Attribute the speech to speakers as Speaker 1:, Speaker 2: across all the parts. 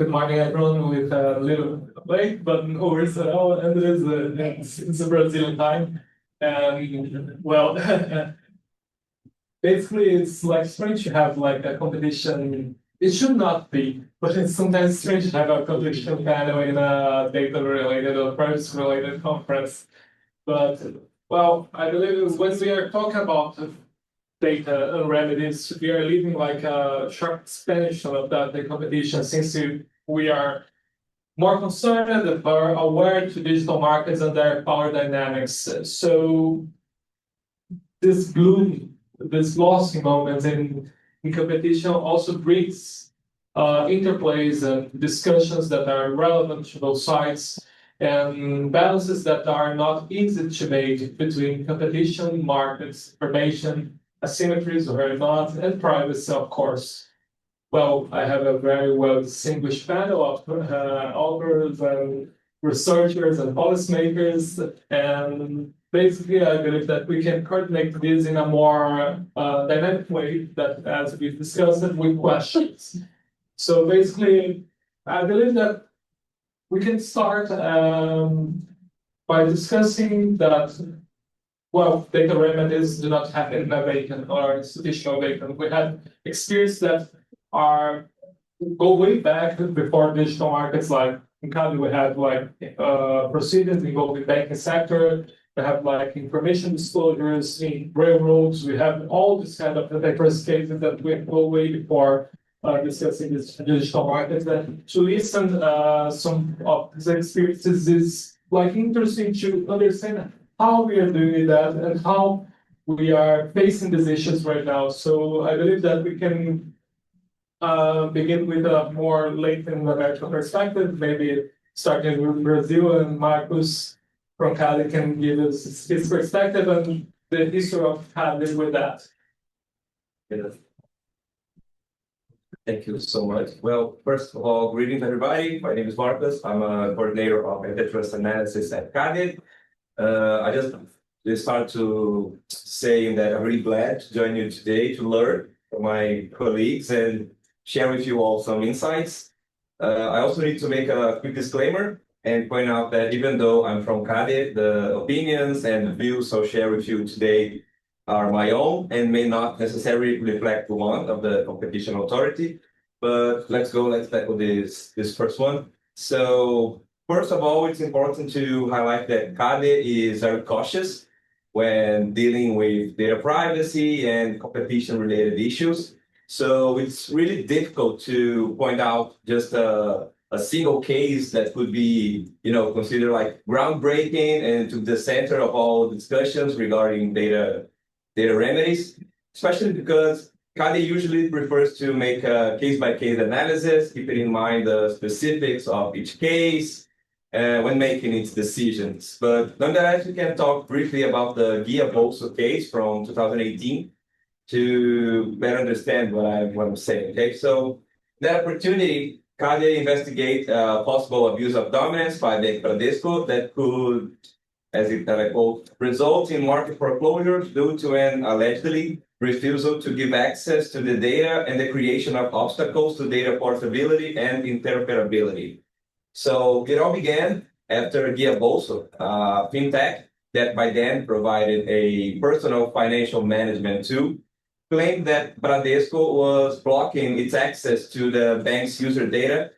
Speaker 1: Good morning, everyone. With a little late, but no worries at all. And it's a Brazilian time. And well, basically, it's like strange to have like a competition. It should not be, but it's sometimes strange to have a competition panel in a data-related or privacy-related conference. But well, I believe when we are talking about data and remedies, we are living like a sharp expansion of that the competition since we are more concerned and are aware to digital markets and their power dynamics. So this bloom, this lossy moment in competition also brings interplays and discussions that are relevant to both sides and balances that are not easy to make between competition, markets, information, asymmetries or not, and privacy, of course. Well, I have a very well distinguished panel of authors and researchers and policymakers, and basically I believe that we can coordinate this in a more dynamic way that as we discussed it with questions. So basically, I believe that we can start by discussing that, well, data remedies do not happen in a vacant or institutional vacant. We have experience that go way back before digital markets. Like in Cali, we have like proceedings involving banking sector. We have like information disclosures in railroads. We have all this kind of diverse cases that we go way before discussing this digital markets. And to listen some of these experiences is like interesting to understand how we are doing that and how we are facing these issues right now. So I believe that we can begin with a more Latin American perspective, maybe starting with Brazil, and Marcus from Cali can give us his perspective and the history of Cali with that.
Speaker 2: Yes. Thank you so much. Well, first of all, greetings everybody. My name is Marcus. I'm a coordinator of antitrust analysis at CADE. I just start to saying that I'm really glad to join you today to learn from my colleagues and share with you all some insights. I also need to make a quick disclaimer and point out that even though I'm from CADE, the opinions and views I'll share with you today are my own and may not necessarily reflect the one of the competition authority. But let's tackle this first one. So first of all, it's important to highlight that CADE is very cautious when dealing with data privacy and competition-related issues. So it's really difficult to point out just a single case that could be, considered like groundbreaking and to the center of all discussions regarding data remedies, especially because CADE usually prefers to make a case-by-case analysis, keeping in mind the specifics of each case when making its decisions. But nonetheless, we can talk briefly about the Guia Bolso case from 2018 to better understand what I'm saying. Okay, so that opportunity, CADE investigate possible abuse of dominance by the Bradesco that could, as it quote, result in market foreclosures due to an allegedly refusal to give access to the data and the creation of obstacles to data portability and interoperability. So it all began after Guia Bolso, fintech that by then provided a personal financial management tool, claimed that Bradesco was blocking its access to the bank's user data,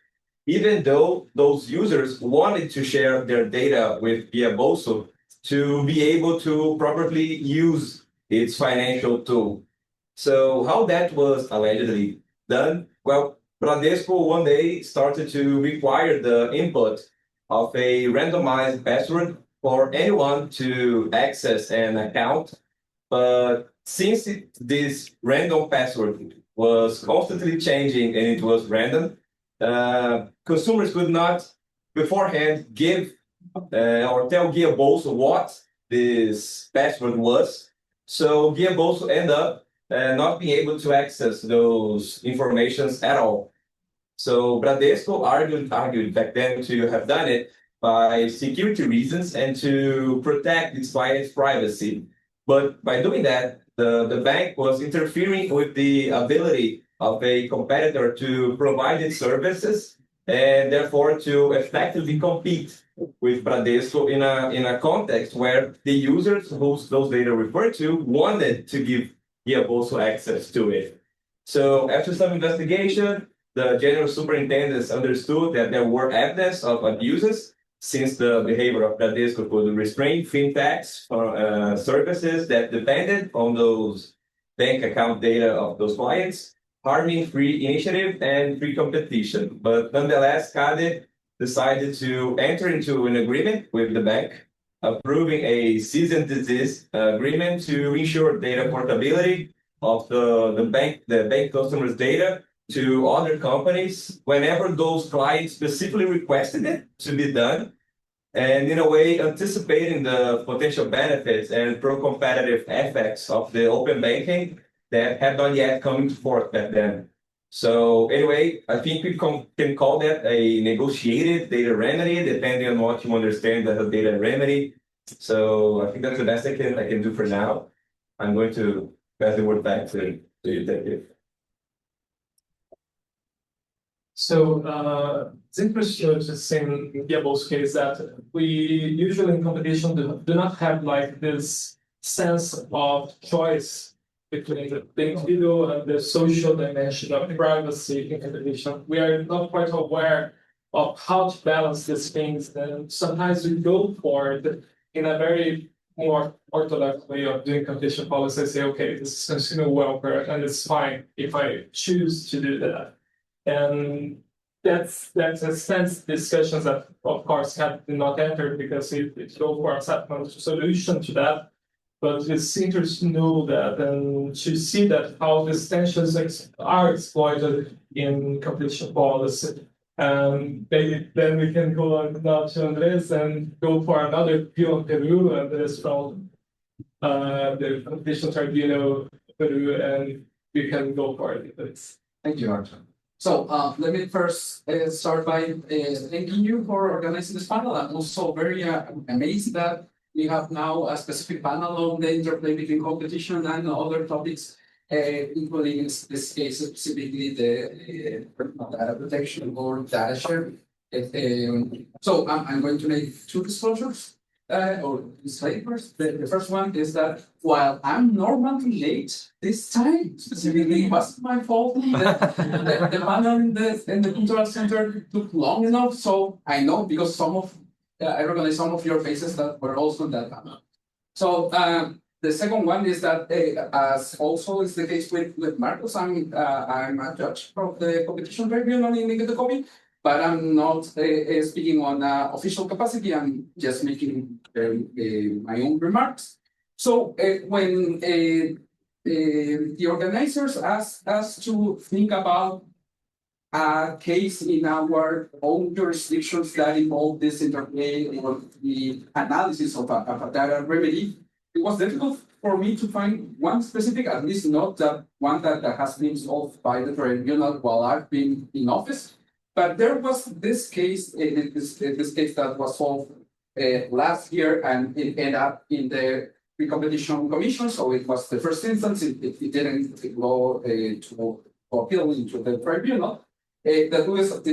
Speaker 2: even though those users wanted to share their data with Guia Bolso to be able to properly use its financial tool. So how that was allegedly done? Well, Bradesco one day started to require the input of a randomized password for anyone to access an account. But since this random password was constantly changing and it was random, consumers could not beforehand give or tell Guia Bolso what this password was. So Guia Bolso ended up not being able to access those informations at all. So Bradesco argued back then to have done it by security reasons and to protect its clients' privacy. But by doing that, the bank was interfering with the ability of a competitor to provide its services and therefore to effectively compete with Bradesco in a context where the users who those data refer to wanted to give also access to it. So after some investigation, the general superintendents understood that there were evidence of abuses since the behavior of Bradesco could restrain fintechs from services that depended on those bank account data of those clients, harming free initiative and free competition. But nonetheless, CADE decided to enter into an agreement with the bank, approving a cease and desist agreement to ensure data portability of the bank customers' data to other companies whenever those clients specifically requested it to be done, and in a way anticipating the potential benefits and pro-competitive effects of the open banking that had not yet come to forth back then. So anyway, I think we can call that a negotiated data remedy, depending on what you understand as a data remedy. So I think that's the best I can do for now. I'm going to pass the word back to you. Thank you.
Speaker 1: So it's interesting to see in Diablo's case that we usually in competition do not have like this sense of choice between the individual and the social dimension of privacy in competition. We are not quite aware of how to balance these things, and sometimes we go for it in a very more orthodox way of doing competition policy. Say, okay, this is consumer welfare, and it's fine if I choose to do that. And that's a sense discussions that of course have not entered because it go for a settlement solution to that. But it's interesting to know that and to see that how these tensions are exploited in competition policy. And maybe then we can go on now to Andres and go for another view on Peru, and Andres from the competition tribunal Peru, and we can go for it.
Speaker 3: Thank you, Arthur. So let me first start by thanking you for organizing this panel. I'm also very amazed that we have now a specific panel on the interplay between competition and other topics, including in this case specifically the data protection or data sharing. So I'm going to make two disclosures or disclaimers. The first one is that while I'm normally late, this time specifically wasn't my fault. The panel in the cultural center took long enough, so I know because I recognize some of your faces that were also in that panel. So the second one is that as also is the case with Marcos, I'm a judge of the competition tribunal in the copy. But I'm not speaking on official capacity. I'm just making my own remarks. So when the organizers asked us to think about a case in our own jurisdictions that involved this interplay or the analysis of a data remedy, it was difficult for me to find one specific, at least not that one that has been solved by the tribunal while I've been in office. But there was this case, this case that was solved last year, and it ended up in the Pre-Competition Commission. So it was the first instance. It didn't go to appeal into the tribunal. It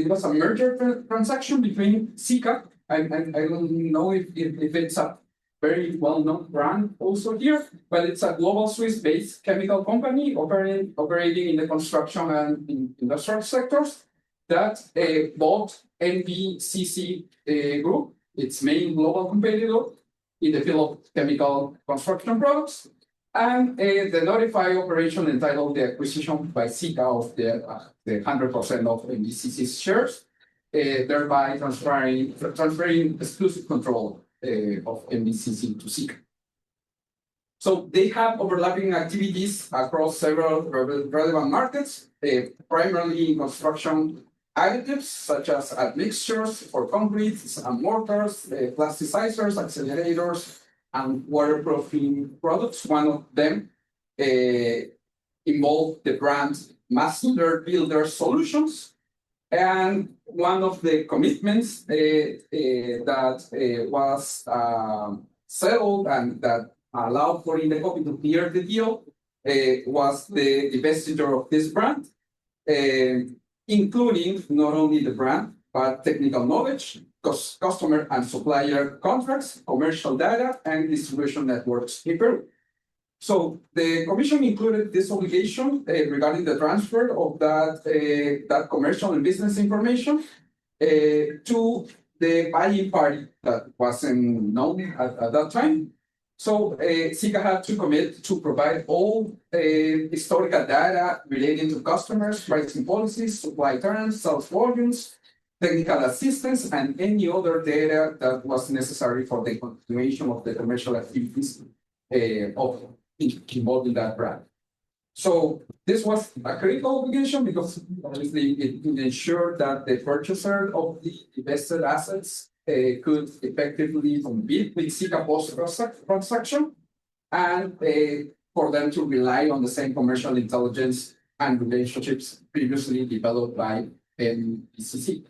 Speaker 3: was a merger transaction between Zika. I don't know if it's a very well-known brand also here, but it's a global Swiss-based chemical company operating in the construction and in industrial sectors that bought NBCC Group, its main global competitor in the field of chemical construction products, and the notified operation entitled the acquisition by Zika of the 100% of NBCC's shares, thereby transferring exclusive control of NBCC to Zika. So they have overlapping activities across several relevant markets, primarily in construction additives such as admixtures for concretes and mortars, plasticizers, accelerators, and waterproofing products. One of them involved the brand Master Builder Solutions. And one of the commitments that was settled and that allowed for Indecopy to clear the deal was the divestiture of this brand, including not only the brand, but technical knowledge, customer and supplier contracts, commercial data, and distribution networks in Peru. So the commission included this obligation regarding the transfer of that commercial and business information to the buying party that wasn't known at that time. So SICA had to commit to provide all historical data relating to customers, pricing policies, supply terms, sales volumes, technical assistance, and any other data that was necessary for the continuation of the commercial activities involved in that brand. So this was a critical obligation because obviously it ensured that the purchaser of the invested assets could effectively compete with SICA post-transaction and for them to rely on the same commercial intelligence and relationships previously developed by MPCC.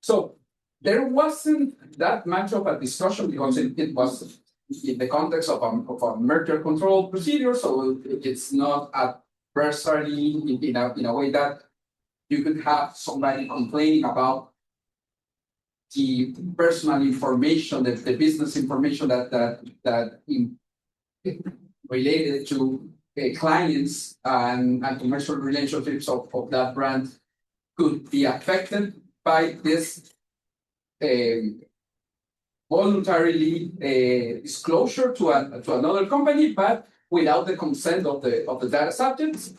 Speaker 3: So there wasn't that much of a discussion because it was in the context of a merger control procedure, so it's not adversary in a way that you could have somebody complaining about the personal information, the business information that related to clients and commercial relationships of that brand could be affected by this voluntarily disclosure to another company, but without the consent of the data subjects.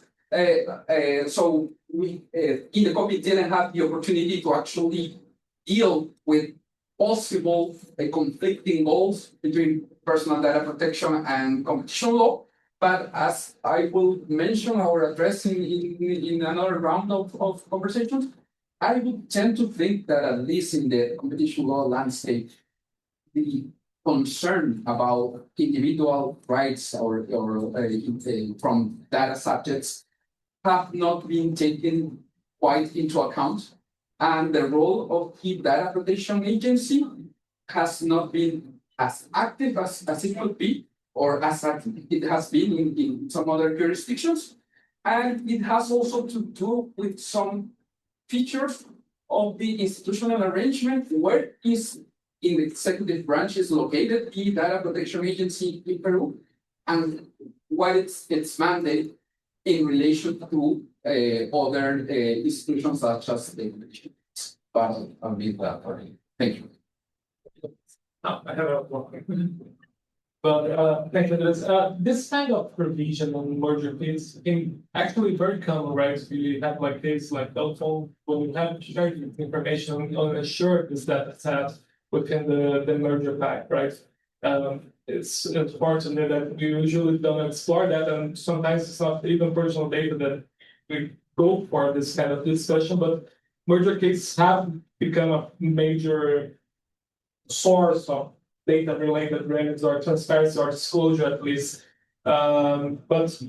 Speaker 3: So we in the copy didn't have the opportunity to actually deal with possible conflicting goals between personal data protection and competition law. But as I will mention or address in another round of conversations, I would tend to think that at least in the competition law landscape, the concern about individual rights or from data subjects have not been taken quite into account. And the role of the data protection agency has not been as active as it could be, or as it has been in some other jurisdictions. And it has also to do with some features of the institutional arrangement, where is in the executive branch is located the data protection agency in Peru, and what its mandate in relation to other institutions such as the commission. But I'll leave that for you. Thank you.
Speaker 1: I have a one. But thank you. This kind of provision on merger fees in actually very common, right? You have like things like telephone when you have shared information on assured this data set within the merger pack, right? It's important that we usually don't explore that, and sometimes it's not even personal data that we go for this kind of discussion, but merger cases have become a major source of data-related remedies or transparency or disclosure at least. But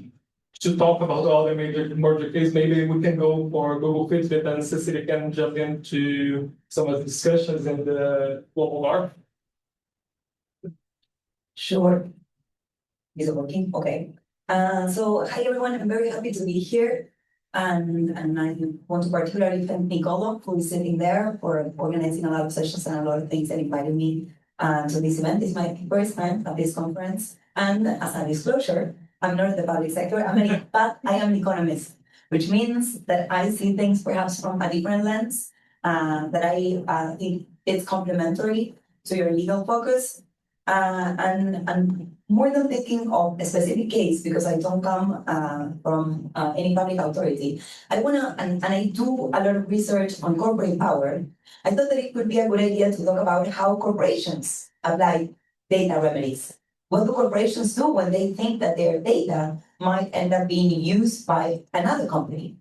Speaker 1: to talk about all the major merger cases, maybe we can go for Google Fitbit and Cecilia can jump into some of the discussions in the global north.
Speaker 4: Sure. Is it working? Okay. So hi everyone, I'm very happy to be here. And I want to particularly thank Nicolo, who is sitting there, for organizing a lot of sessions and a lot of things and inviting me to this event. It's my first time at this conference. And as a disclosure, I'm not in the public sector, but I am an economist, which means that I see things perhaps from a different lens, that I think it's complementary to your legal focus. And more than thinking of a specific case, because I don't come from any public authority, I wanna, and I do a lot of research on corporate power. I thought that it could be a good idea to talk about how corporations apply data remedies. What do corporations do when they think that their data might end up being used by another company?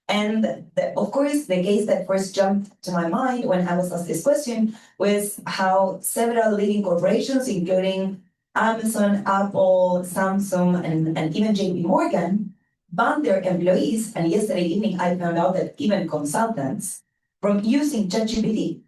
Speaker 4: And of course, the case that first jumped to my mind when I was asked this question was how several leading corporations, including Amazon, Apple, Samsung, and even JP Morgan, banned their employees, and yesterday evening I found out that even consultants, from using ChatGPT.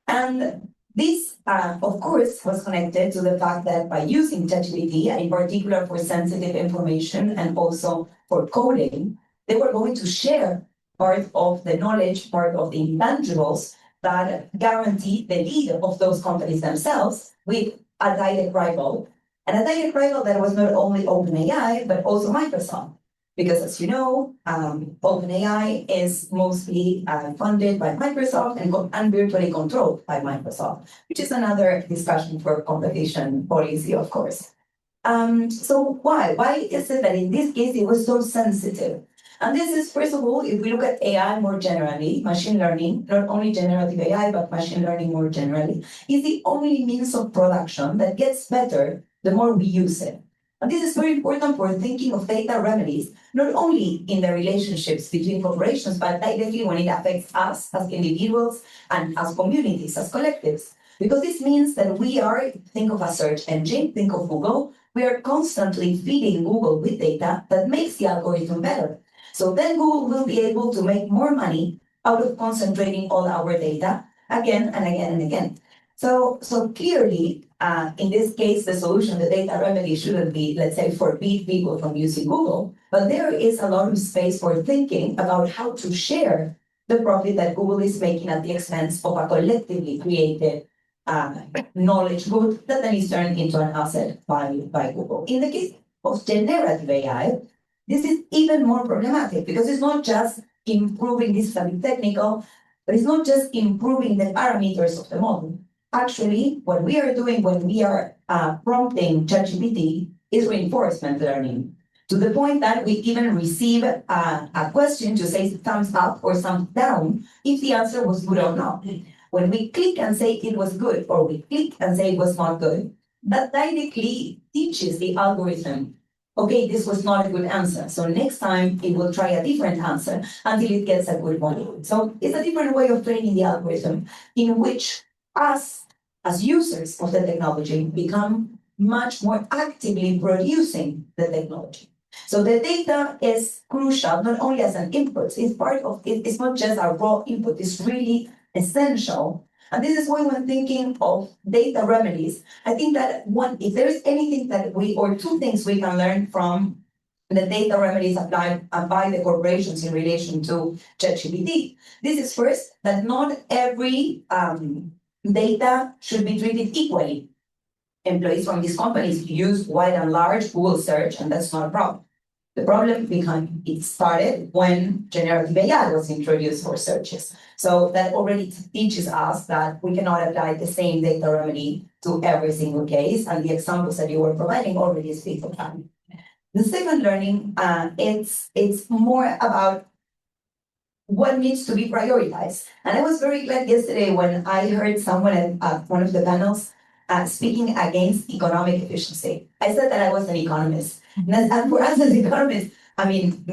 Speaker 4: And this, of course, was connected to the fact that by using ChatGPT, and in particular for sensitive information and also for coding, they were going to share part of the knowledge, part of the intangibles that guarantee the lead of those companies themselves with a direct rival, and a direct rival that was not only OpenAI, but also Microsoft. Because as you know, OpenAI is mostly funded by Microsoft and virtually controlled by Microsoft, which is another discussion for competition policy, of course. So why? Why is it that in this case it was so sensitive? And this is, first of all, if we look at AI more generally, machine learning, not only generative AI, but machine learning more generally, is the only means of production that gets better the more we use it. And this is very important for thinking of data remedies, not only in the relationships between corporations, but directly when it affects us as individuals and as communities, as collectives. Because this means that we are, think of a search engine, think of Google, we are constantly feeding Google with data that makes the algorithm better. So then Google will be able to make more money out of concentrating all our data again and again and again. So clearly, in this case, the solution, the data remedy shouldn't be, let's say, forbid people from using Google, but there is a lot of space for thinking about how to share the profit that Google is making at the expense of a collectively created knowledge good that then is turned into an asset by Google. In the case of generative AI, this is even more problematic because it's not just improving, this is a bit technical, but it's not just improving the parameters of the model. Actually, what we are doing when we are prompting ChatGPT is reinforcement learning, to the point that we even receive a question to say thumbs up or thumbs down if the answer was good or not. When we click and say it was good, or we click and say it was not good, that directly teaches the algorithm, okay, this was not a good answer. So next time it will try a different answer until it gets a good one. So it's a different way of training the algorithm in which us, as users of the technology, become much more actively producing the technology. So the data is crucial, not only as an input, it's part of it, it's not just a raw input, it's really essential. And this is why when thinking of data remedies, I think that if there is anything that or two things we can learn from the data remedies applied by the corporations in relation to ChatGPT. This is first, that not every data should be treated equally. Employees from these companies use wide and large Google search, and that's not a problem. The problem it started when generative AI was introduced for searches. So that already teaches us that we cannot apply the same data remedy to every single case, and the examples that you were providing already speak of that. The second learning, it's more about what needs to be prioritized. And I was very glad yesterday when I heard someone at one of the panels speaking against economic efficiency. I said that I was an economist. And for us as economists, I mean,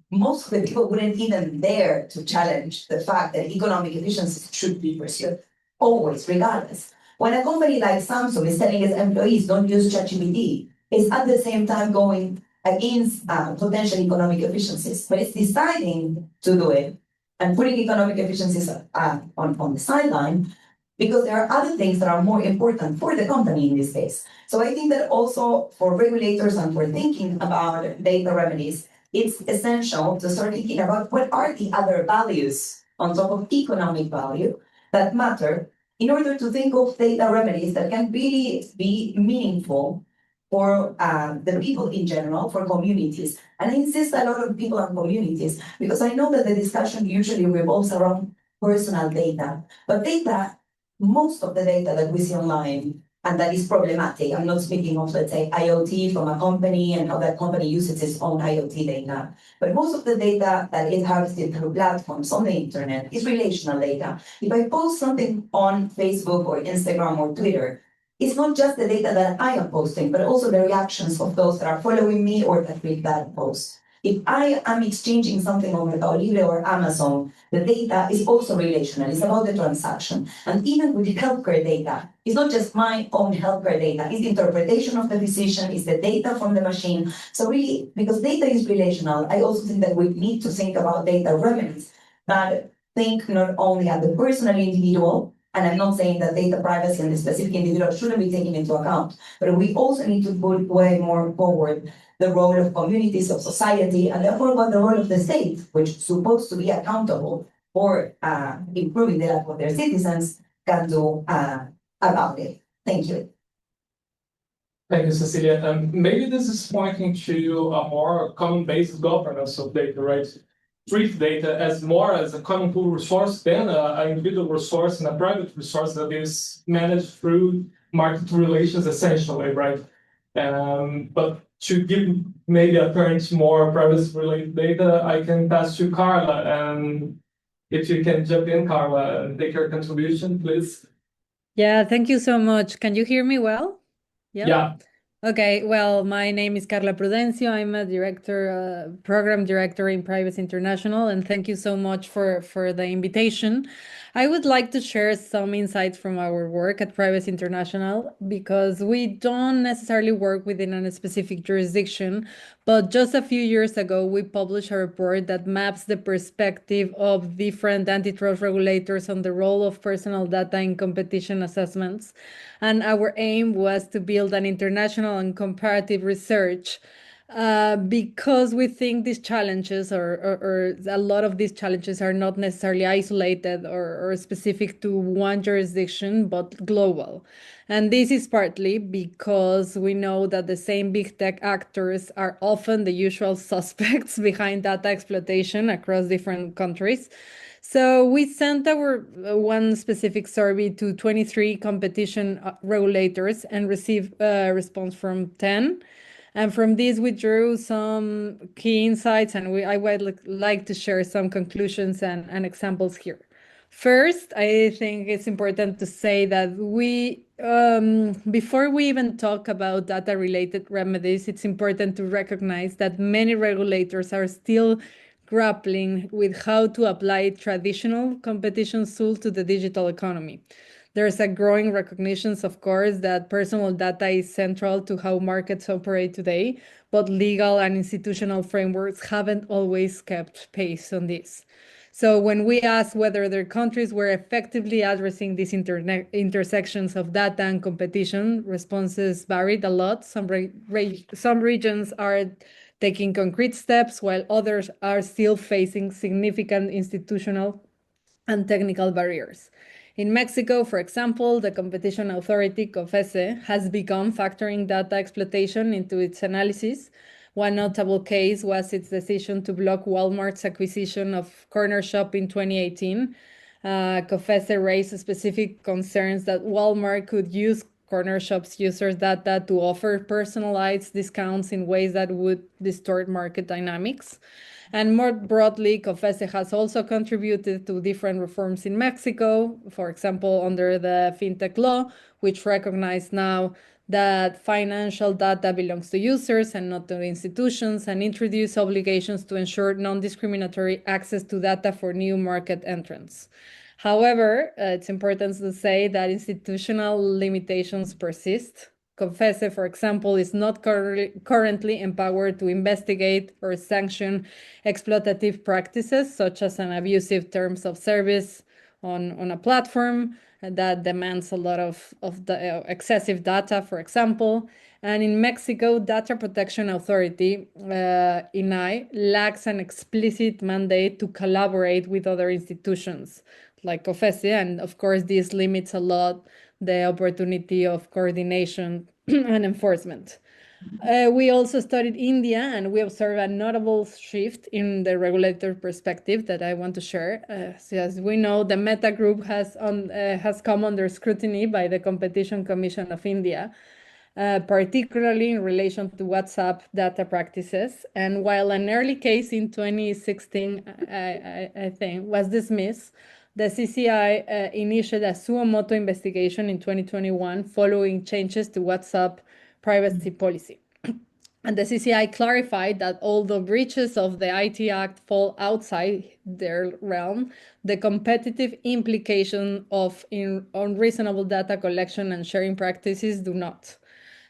Speaker 4: most of the people wouldn't even dare to challenge the fact that economic efficiency should be pursued, always, regardless. When a company like Samsung is telling its employees don't use ChatGPT, it's at the same time going against potential economic efficiencies, but it's deciding to do it and putting economic efficiencies on the sideline because there are other things that are more important for the company in this case. So I think that also for regulators and for thinking about data remedies, it's essential to start thinking about what are the other values on top of economic value that matter in order to think of data remedies that can really be meaningful for the people in general, for communities. And I insist a lot on people and communities because I know that the discussion usually revolves around personal data, but data, most of the data that we see online and that is problematic, I'm not speaking of, let's say, IoT from a company and how that company uses its own IoT data, but most of the data that is harvested through platforms on the internet is relational data. If I post something on Facebook or Instagram or Twitter, it's not just the data that I am posting, but also the reactions of those that are following me or that read that post. If I am exchanging something on Mercado Libre or Amazon, the data is also relational. It's about the transaction. And even with the healthcare data, it's not just my own healthcare data. It's the interpretation of the physician, it's the data from the machine. So really, because data is relational, I also think that we need to think about data remedies that think not only at the personal individual, and I'm not saying that data privacy and the specific individual shouldn't be taken into account, but we also need to put way more forward the role of communities, of society, and therefore what the role of the state, which is supposed to be accountable or improving the life of their citizens can do about it. Thank you.
Speaker 1: Thank you, Cecilia. Maybe this is pointing to a more common-based governance of data, right? Treat data as more as a common pool resource than an individual resource and a private resource that is managed through market relations, essentially, right? But to give maybe a turn to more privacy-related data, I can pass to Carla, and if you can jump in, Carla, and take your contribution, please.
Speaker 5: Yeah, thank you so much. Can you hear me well?
Speaker 1: Yeah.
Speaker 5: Okay, well, my name is Carla Prudencio. I'm a program director in Privacy International, and thank you so much for the invitation. I would like to share some insights from our work at Privacy International because we don't necessarily work within a specific jurisdiction, but just a few years ago, we published a report that maps the perspective of different antitrust regulators on the role of personal data in competition assessments. And our aim was to build an international and comparative research because we think these challenges or a lot of these challenges are not necessarily isolated or specific to one jurisdiction, but global. And this is partly because we know that the same big tech actors are often the usual suspects behind data exploitation across different countries. So we sent our one specific survey to 23 competition regulators and received a response from 10. And from this, we drew some key insights, and I would like to share some conclusions and examples here. First, I think it's important to say that before we even talk about data-related remedies, it's important to recognize that many regulators are still grappling with how to apply traditional competition tools to the digital economy. There's a growing recognition, of course, that personal data is central to how markets operate today, but legal and institutional frameworks haven't always kept pace on this. So when we asked whether their countries were effectively addressing these intersections of data and competition, responses varied a lot. Some regions are taking concrete steps, while others are still facing significant institutional and technical barriers. In Mexico, for example, the competition authority, COFECE, has begun factoring data exploitation into its analysis. One notable case was its decision to block Walmart's acquisition of Corner Shop in 2018. COFECE raised specific concerns that Walmart could use Corner Shop's users' data to offer personalized discounts in ways that would distort market dynamics. And more broadly, COFECE has also contributed to different reforms in Mexico, for example, under the FinTech law, which recognizes now that financial data belongs to users and not to institutions, and introduce obligations to ensure non-discriminatory access to data for new market entrants. However, it's important to say that institutional limitations persist. COFECE, for example, is not currently empowered to investigate or sanction exploitative practices, such as an abusive terms of service on a platform that demands a lot of the excessive data, for example. And in Mexico, Data Protection Authority, INAI, lacks an explicit mandate to collaborate with other institutions like COFECE, and of course, this limits a lot the opportunity of coordination and enforcement. We also studied India, and we observed a notable shift in the regulator perspective that I want to share. So as we know, the Meta Group has come under scrutiny by the Competition Commission of India, particularly in relation to WhatsApp data practices. And while an early case in 2016, I think, was dismissed, the CCI initiated a suo motu investigation in 2021 following changes to WhatsApp privacy policy. And the CCI clarified that although breaches of the IT Act fall outside their realm, the competitive implication of unreasonable data collection and sharing practices do not.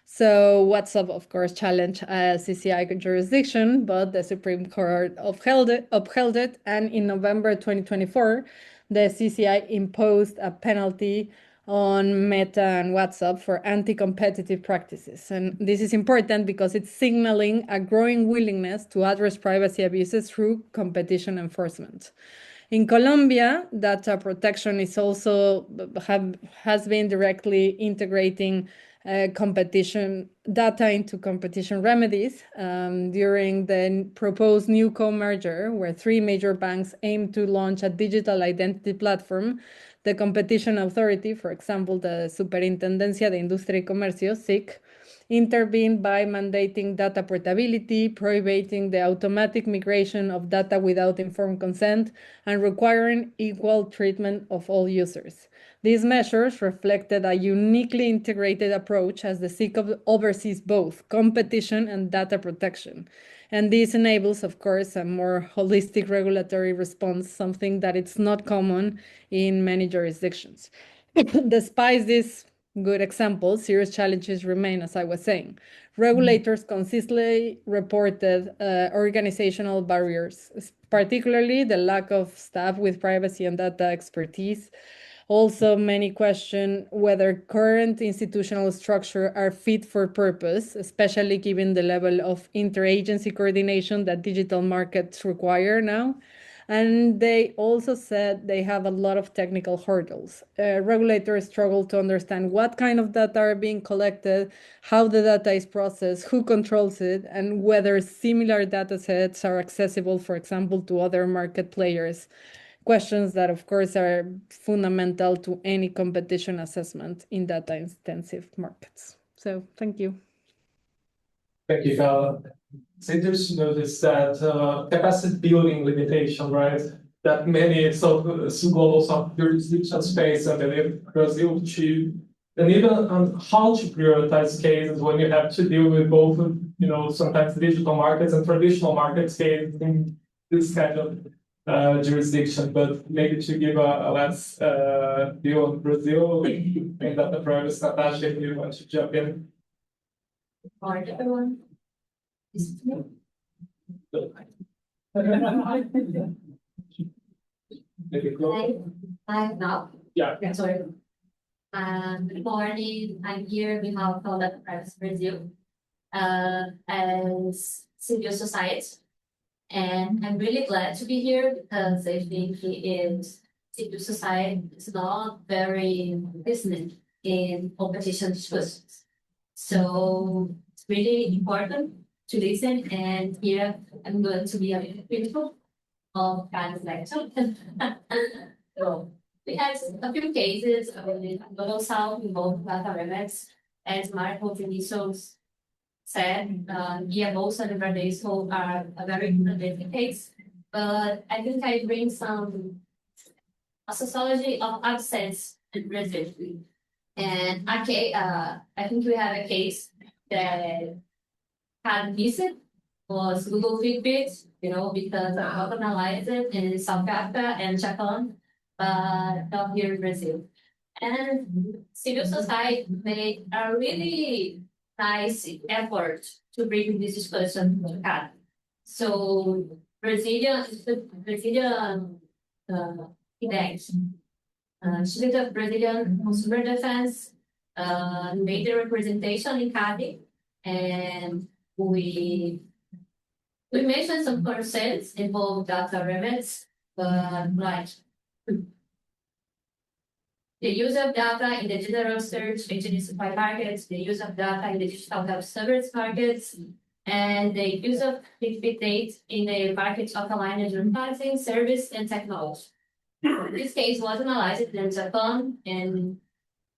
Speaker 5: So WhatsApp, of course, challenged CCI jurisdiction, but the Supreme Court upheld it, and in November 2024, the CCI imposed a penalty on Meta and WhatsApp for anti-competitive practices. And this is important because it's signaling a growing willingness to address privacy abuses through competition enforcement. In Colombia, data protection is also has been directly integrating competition data into competition remedies during the proposed new co-merger, where three major banks aim to launch a digital identity platform. The competition authority, for example, the Superintendencia de Industria y Comercio, SIC, intervened by mandating data portability, prohibiting the automatic migration of data without informed consent, and requiring equal treatment of all users. These measures reflected a uniquely integrated approach, as the SIC oversees both competition and data protection. And this enables, of course, a more holistic regulatory response, something that it's not common in many jurisdictions. Despite this good example, serious challenges remain, as I was saying. Regulators consistently reported organizational barriers, particularly the lack of staff with privacy and data expertise. Also, many question whether current institutional structure are fit for purpose, especially given the level of interagency coordination that digital markets require now. And they also said they have a lot of technical hurdles. Regulators struggle to understand what kind of data are being collected, how the data is processed, who controls it, and whether similar data sets are accessible, for example, to other market players. Questions that, of course, are fundamental to any competition assessment in data-intensive markets. So, thank you.
Speaker 1: Thank you, Carla. It's interesting to notice that capacity building limitation, right? That many global soft jurisdictions face, and then Brazil too. And even on how to prioritize cases when you have to deal with both, sometimes digital markets and traditional markets cases in this kind of jurisdiction. But maybe to give a last view on Brazil and data privacy, Natasha, if you want to jump in.
Speaker 6: Hi, everyone. Hi, now.
Speaker 1: Yeah.
Speaker 6: Sorry. Good morning. I'm here on behalf of Data Privacy Brazil as civil society. And I'm really glad to be here because I think civil society is not very listening in competition discussions. So it's really important to listen, and here I'm going to be a little critical of kind of lecture. So we had a few cases in Global South involved data remedies, as Marco Vinicius said, GMOs and Remedies are a very important case. But I think I bring a sociology of absence and resistance. And okay, I think we have a case that had missed was Google Fitbit, because I have analyzed it in South Africa and Japan, but not here in Brazil. And civil society made a really nice effort to bring this discussion to CAD. So Brazilian index, Institute of Brazilian Consumer Defense made the representation in CAD, and we mentioned some concerns involved data remedies, but like the use of data in the general search engine supply markets, the use of data in the digital health service markets, and the use of big data in the markets of aligned advertising, service, and technology. This case was analyzed in Japan and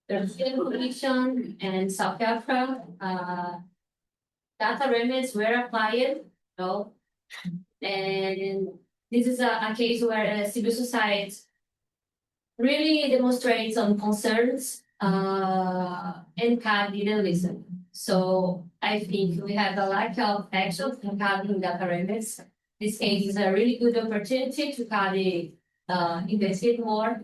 Speaker 6: the European Commission and South Africa. Data remedies were applied, and this is a case where civil society really demonstrates some concerns and CAD didn't listen. So I think we have a lack of action in CAD in data remedies. This case is a really good opportunity to CAD investigate more,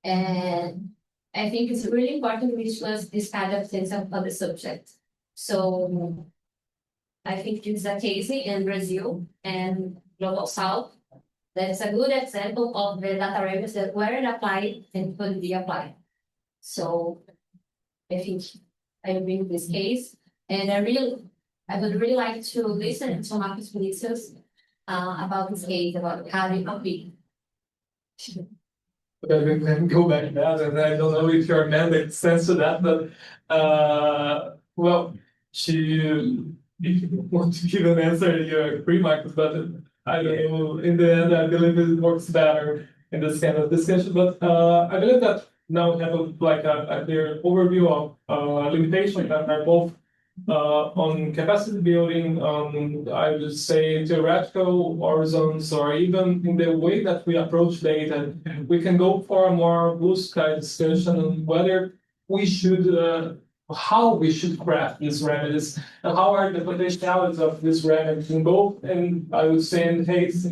Speaker 6: and I think it's really important to discuss this kind of things of the subject. So I think this is a case in Brazil and Global South. That's a good example of the data remedies that weren't applied and could be applied. So I think I bring this case, and I would really like to listen to Marcos Vinicius about this case, about how it could be.
Speaker 1: Okay, we can go back to that, and I don't know if your mandate stands to that, but, well, if you want to give an answer, you're free, Marcus, but I don't know, in the end, I believe it works better in this kind of discussion, but, I believe that now we have a clear overview of, limitations that are both on capacity building, I would say theoretical horizons, or even in the way that we approach data. We can go for a more blue sky discussion on whether we should, how we should craft these remedies, and how are the potentialities of these remedies in both, and I would say in haste,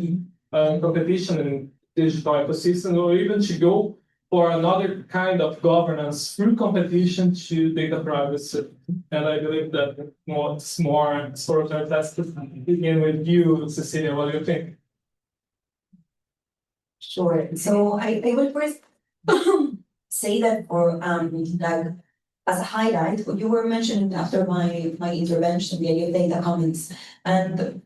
Speaker 1: competition and digital ecosystem, or even to go for another kind of governance through competition to data privacy. And I believe that what's more sort of tested begin with you, Cecilia. What do you think?
Speaker 4: Sure. So I will first say that for like as a highlight, what you were mentioning after my intervention, the idea of data commons, and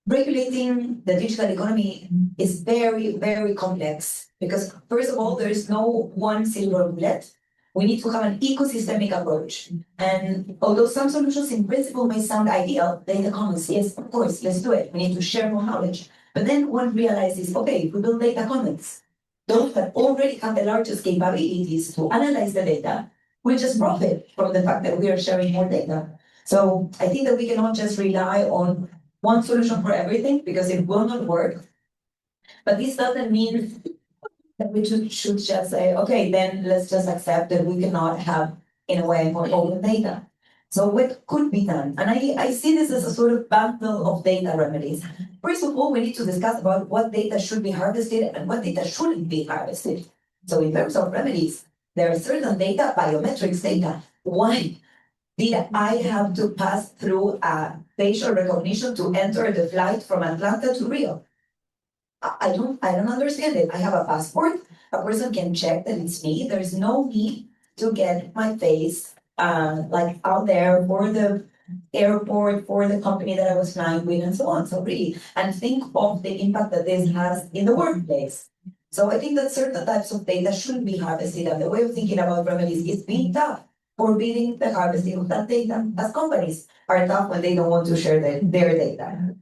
Speaker 4: regulating the digital economy is very, very complex because first of all, there is no one silver bullet. We need to have an ecosystemic approach. And although some solutions in principle may sound ideal, data commons, yes, of course, let's do it. We need to share more knowledge. But then one realizes, okay, if we build data commons, those that already have the largest capabilities to analyze the data will just profit from the fact that we are sharing more data. So I think that we cannot just rely on one solution for everything because it will not work. But this doesn't mean that we should just say, okay, then let's just accept that we cannot have, in a way, more open data. So what could be done? And I see this as a sort of bundle of data remedies. First of all, we need to discuss about what data should be harvested and what data shouldn't be harvested. So in terms of remedies, there are certain data, biometrics data. Why did I have to pass through a facial recognition to enter the flight from Atlanta to Rio? I don't understand it. I have a passport. A person can check that it's me. There's no need to get my face like out there for the airport, for the company that I was flying with, and so on. So really, and think of the impact that this has in the workplace. So I think that certain types of data shouldn't be harvested, and the way of thinking about remedies is being tough, forbidding the harvesting of that data, as companies are tough when they don't want to share their data.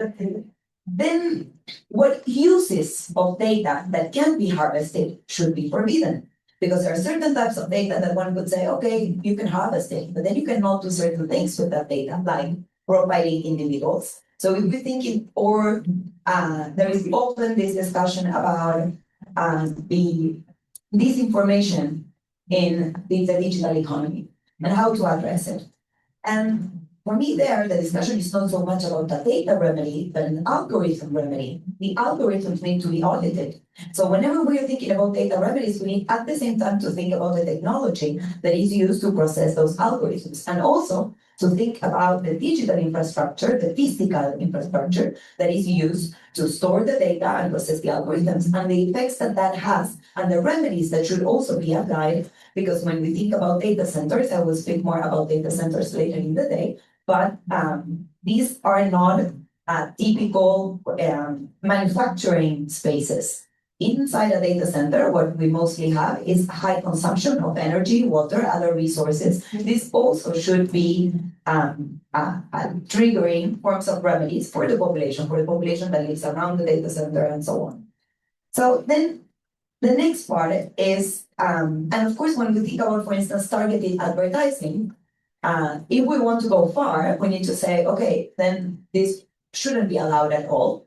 Speaker 4: Then what uses of data that can be harvested should be forbidden. Because there are certain types of data that one could say, okay, you can harvest it, but then you cannot do certain things with that data, like profiling individuals. So if we think it, or there is often this discussion about the disinformation in the digital economy and how to address it. And for me there, the discussion is not so much about the data remedy, but an algorithm remedy. The algorithms need to be audited. So whenever we're thinking about data remedies, we need at the same time to think about the technology that is used to process those algorithms. And also to think about the digital infrastructure, the physical infrastructure that is used to store the data and process the algorithms and the effects that that has and the remedies that should also be applied. Because when we think about data centers, I will speak more about data centers later in the day, but these are not typical manufacturing spaces. Inside a data center, what we mostly have is high consumption of energy, water, other resources. This also should be triggering forms of remedies for the population that lives around the data center and so on. So then the next part is, and of course, when we think about, for instance, targeted advertising, if we want to go far, we need to say, okay, then this shouldn't be allowed at all.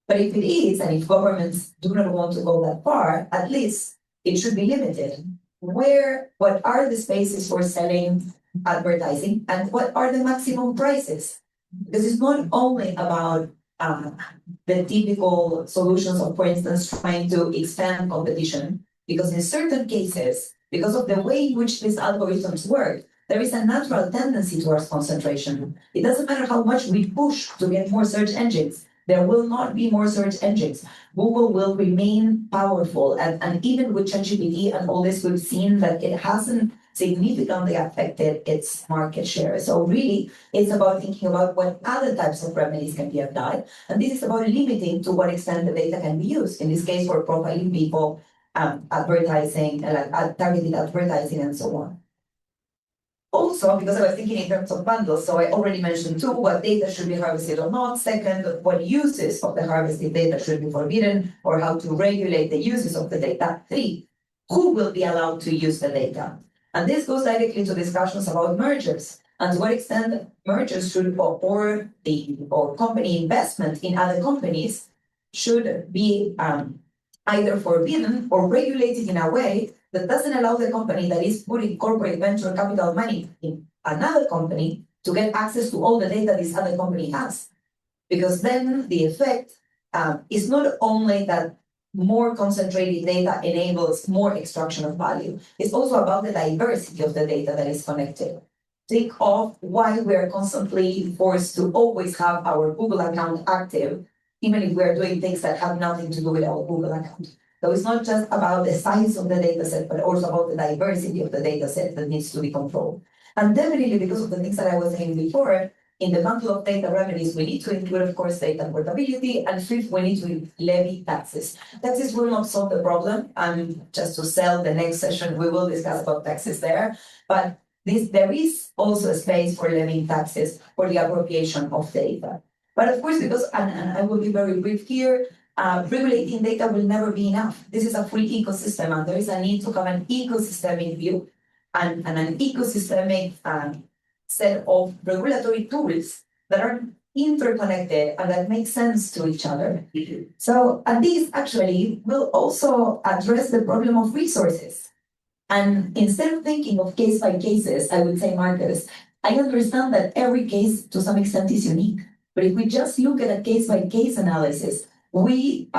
Speaker 4: But if it is, and if governments do not want to go that far, at least it should be limited. What are the spaces for selling advertising, and what are the maximum prices? Because it's not only about the typical solutions of, for instance, trying to expand competition, because in certain cases, because of the way in which these algorithms work, there is a natural tendency towards concentration. It doesn't matter how much we push to get more search engines. There will not be more search engines. Google will remain powerful. And even with ChatGPT and all this, we've seen that it hasn't significantly affected its market share. So really, it's about thinking about what other types of remedies can be applied. And this is about limiting to what extent the data can be used. In this case, for profiling people, advertising, targeted advertising, and so on. Also, because I was thinking in terms of bundles, so I already mentioned two, what data should be harvested or not. Second, what uses of the harvested data should be forbidden, or how to regulate the uses of the data. Three, who will be allowed to use the data? And this goes directly to discussions about mergers and to what extent mergers should, or company investment in other companies should be either forbidden or regulated in a way that doesn't allow the company that is putting corporate venture capital money in another company to get access to all the data this other company has. Because then the effect is not only that more concentrated data enables more extraction of value, it's also about the diversity of the data that is connected. Think of why we're constantly forced to always have our Google account active, even if we're doing things that have nothing to do with our Google account. So it's not just about the size of the data set, but also about the diversity of the data set that needs to be controlled. And definitely because of the things that I was saying before, in the bundle of data remedies, we need to include, of course, data portability, and fifth, we need to levy taxes. Taxes will not solve the problem, and just to sell the next session, we will discuss about taxes there, but there is also a space for levying taxes for the appropriation of data. But of course, because, and I will be very brief here, regulating data will never be enough. This is a free ecosystem, and there is a need to have an ecosystemic view and an ecosystemic set of regulatory tools that are interconnected and that make sense to each other. So, and these actually will also address the problem of resources. And instead of thinking of case by cases, I would say, Marcus, I understand that every case to some extent is unique. But if we just look at a case by case analysis, we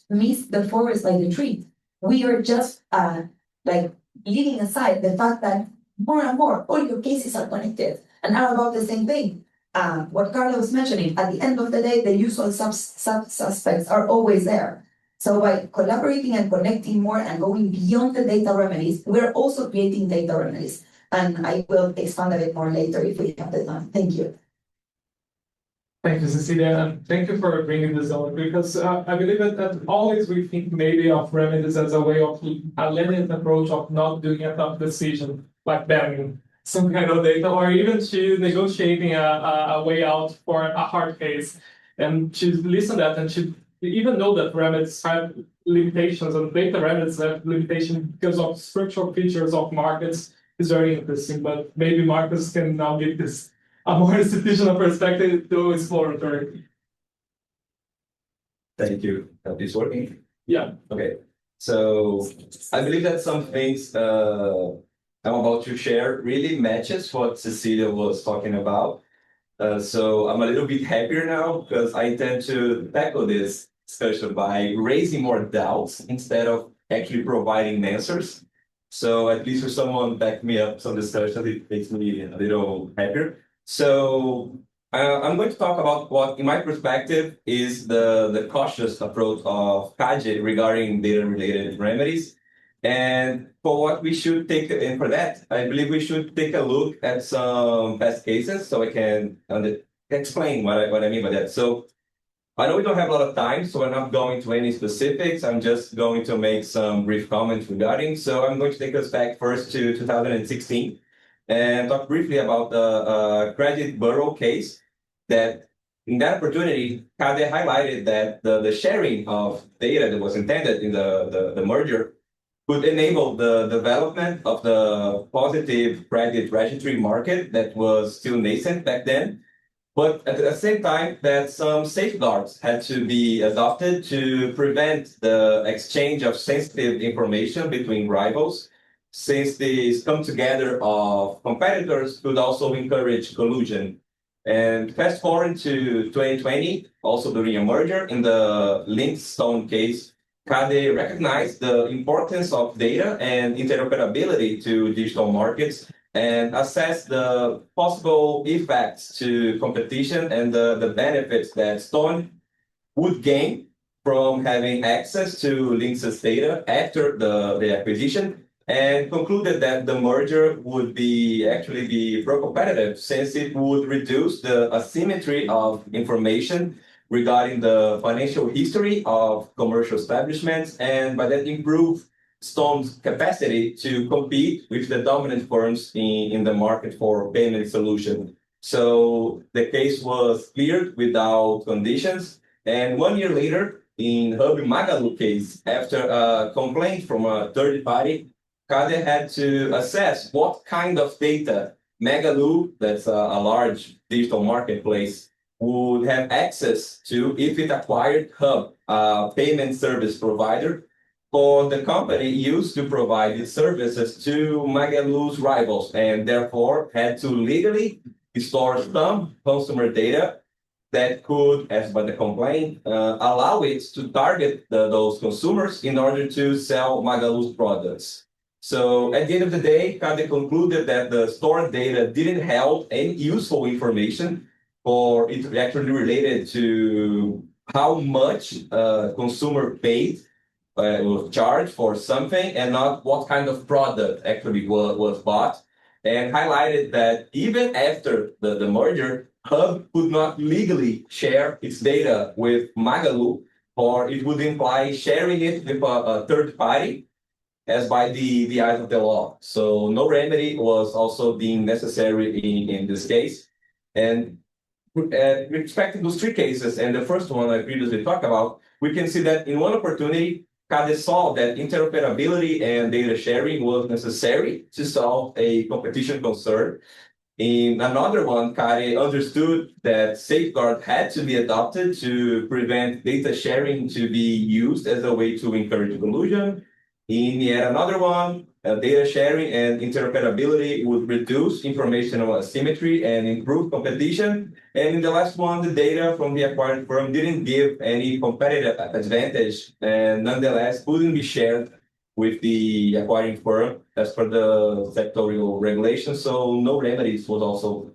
Speaker 4: miss the forest by the tree. We are just leaving aside the fact that more and more, all your cases are connected and are about the same thing. What Carla was mentioning, at the end of the day, the usual suspects are always there. So by collaborating and connecting more and going beyond the data remedies, we're also creating data remedies. And I will expand a bit more later if we have the time. Thank you.
Speaker 1: Thank you, Cecilia, and thank you for bringing this on, because I believe that always we think maybe of remedies as a way of a limited approach of not doing a tough decision, like banning some kind of data, or even to negotiating a way out for a hard case, and to listen to that, and to even know that remedies have limitations, and data remedies have limitations because of structural features of markets is very interesting. But maybe Marcus can now give this a more institutional perspective to exploratory.
Speaker 2: Thank you. Is this working?
Speaker 1: Yeah.
Speaker 2: Okay. So I believe that some things I'm about to share really matches what Cecilia was talking about. So I'm a little bit happier now because I intend to tackle this discussion by raising more doubts instead of actually providing answers. So at least for someone back me up some discussion, it makes me a little happier. So I'm going to talk about what, in my perspective, is the cautious approach of CADE regarding data-related remedies. And for what we should take, and for that, I believe we should take a look at some past cases so I can explain what I mean by that. So I know we don't have a lot of time, so I'm not going to any specifics. I'm just going to make some brief comments regarding. So I'm going to take us back first to 2016 and talk briefly about the credit bureau case. That in that opportunity, CADE highlighted that the sharing of data that was intended in the merger could enable the development of the positive credit registry market that was still nascent back then. But at the same time, that some safeguards had to be adopted to prevent the exchange of sensitive information between rivals, since these come together of competitors could also encourage collusion. And fast forward to 2020, also during a merger in the Linkstone case, CADE recognized the importance of data and interoperability to digital markets and assess the possible effects to competition and the benefits that Stone would gain from having access to Links's data after the acquisition, and concluded that the merger would actually be pro-competitive since it would reduce the asymmetry of information regarding the financial history of commercial establishments, and by that improve Stone's capacity to compete with the dominant firms in the market for payment solution. So the case was cleared without conditions, and 1 year later, in Hub Magalu case, after a complaint from a third party, CADE had to assess what kind of data Magalu, that's a large digital marketplace, would have access to if it acquired Hub, a payment service provider, for the company used to provide its services to Magalu's rivals, and therefore had to legally store some consumer data that could, as by the complaint, allow it to target those consumers in order to sell Magalu's products. So at the end of the day, CADE concluded that the stored data didn't have any useful information, or it actually related to how much consumer paid was charged for something, and not what kind of product actually was bought, and highlighted that even after the merger, Hub could not legally share its data with Magalu, or it would imply sharing it with a third party, as by the eyes of the law. So no remedy was also deemed necessary in this case. And with respect to those three cases, and the first one I previously talked about, we can see that in one opportunity, CADE saw that interoperability and data sharing was necessary to solve a competition concern. In another one, CADE understood that safeguard had to be adopted to prevent data sharing to be used as a way to encourage collusion. In yet another one, data sharing and interoperability would reduce informational asymmetry and improve competition. And in the last one, the data from the acquired firm didn't give any competitive advantage, and nonetheless couldn't be shared with the acquiring firm as per the sectorial regulations. So no remedies was also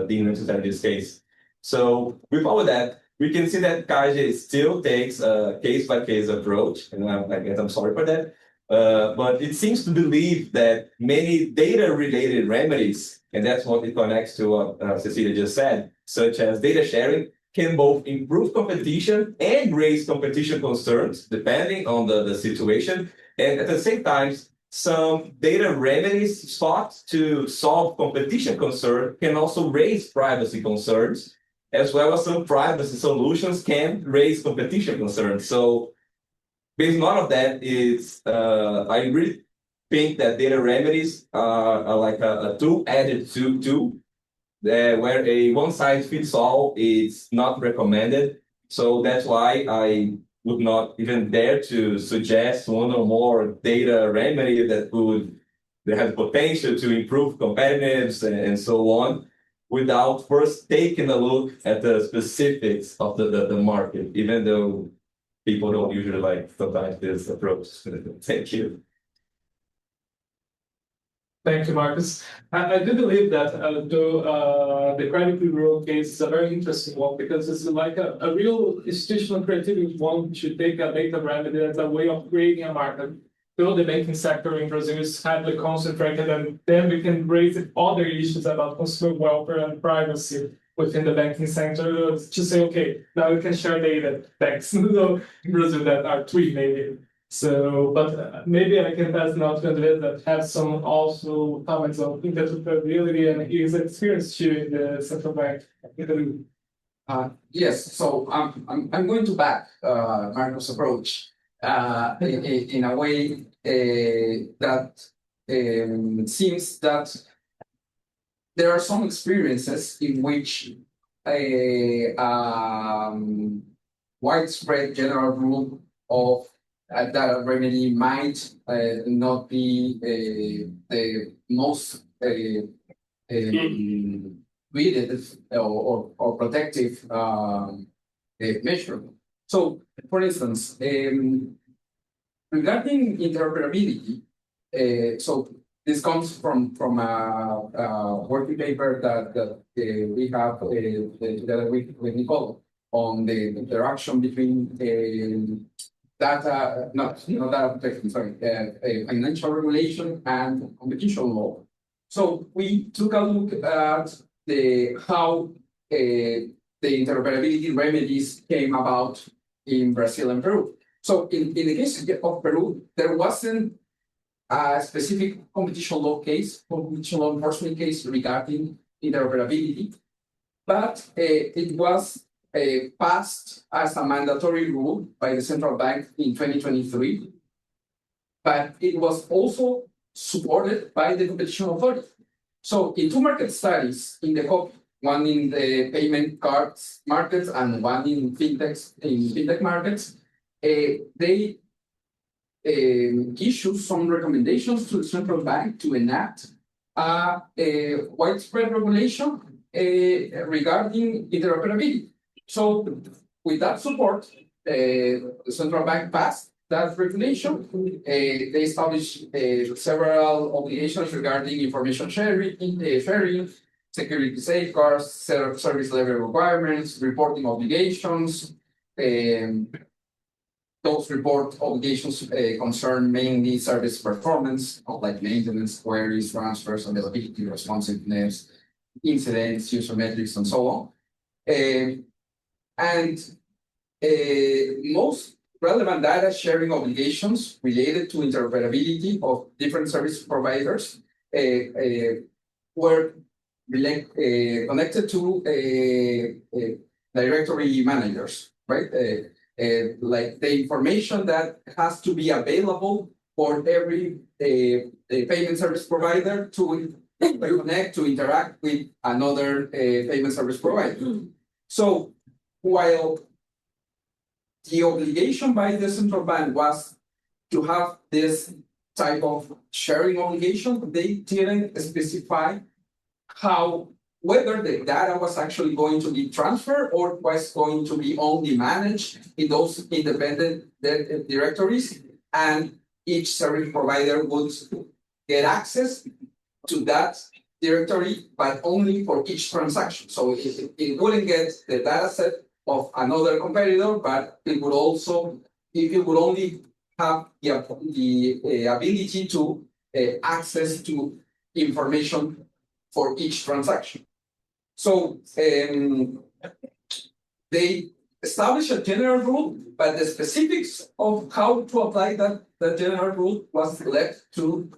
Speaker 2: deemed necessary in this case. So with all of that, we can see that CADE still takes a case-by-case approach, and I guess I'm sorry for that. But it seems to believe that many data-related remedies, and that's what it connects to what Cecilia just said, such as data sharing, can both improve competition and raise competition concerns, depending on the situation. And at the same time, some data remedies sought to solve competition concern can also raise privacy concerns, as well as some privacy solutions can raise competition concerns. So based on all of that, I really think that data remedies are like a tool-added tool, where a one-size-fits-all is not recommended. So that's why I would not even dare to suggest one or more data remedy that have potential to improve competitiveness and so on, without first taking a look at the specifics of the market, even though people don't usually like sometimes this approach. Thank you.
Speaker 1: Thank you, Marcus. I do believe that the credit bureau case is a very interesting one, because it's like a real institutional creativity one to take a data remedy as a way of creating a market. Though the banking sector in Brazil is highly concentrated, and then we can raise other issues about consumer welfare and privacy within the banking sector to say, okay, now we can share data. Banks in Brazil that are three maybe. So, but maybe I can pass now to Andres that has some also comments on interoperability and his experience too in the central bank.
Speaker 3: Yes, so I'm going to back Marco's approach in a way that seems that there are some experiences in which a widespread general rule of that a remedy might not be the most treated or protective measure. So, for instance, regarding interoperability, so this comes from a working paper that we have together with Nicole on the interaction between data, not data protection, sorry, financial regulation and competition law. So we took a look at how the interoperability remedies came about in Brazil and Peru. So in the case of Peru, there wasn't a specific competition law enforcement case regarding interoperability, but it was passed as a mandatory rule by the central bank in 2023, but it was also supported by the competition authority. So in two market studies in the COP, one in the payment cards markets and one in fintech markets, they issued some recommendations to the central bank to enact a widespread regulation regarding interoperability. So with that support, the central bank passed that regulation. They established several obligations regarding information sharing, security safeguards, service level requirements, reporting obligations. Those report obligations concern mainly service performance, like maintenance, queries, transfers, availability, responsiveness, incidents, user metrics, and so on. And most relevant data sharing obligations related to interoperability of different service providers were connected to directory managers, right? Like the information that has to be available for every payment service provider to connect, to interact with another payment service provider. So while the obligation by the central bank was to have this type of sharing obligation, they didn't specify whether the data was actually going to be transferred or was going to be only managed in those independent directories, and each service provider would get access to that directory, but only for each transaction. So it wouldn't get the data set of another competitor, but it would only have the ability to access to information for each transaction. So they established a general rule, but the specifics of how to apply that general rule was left to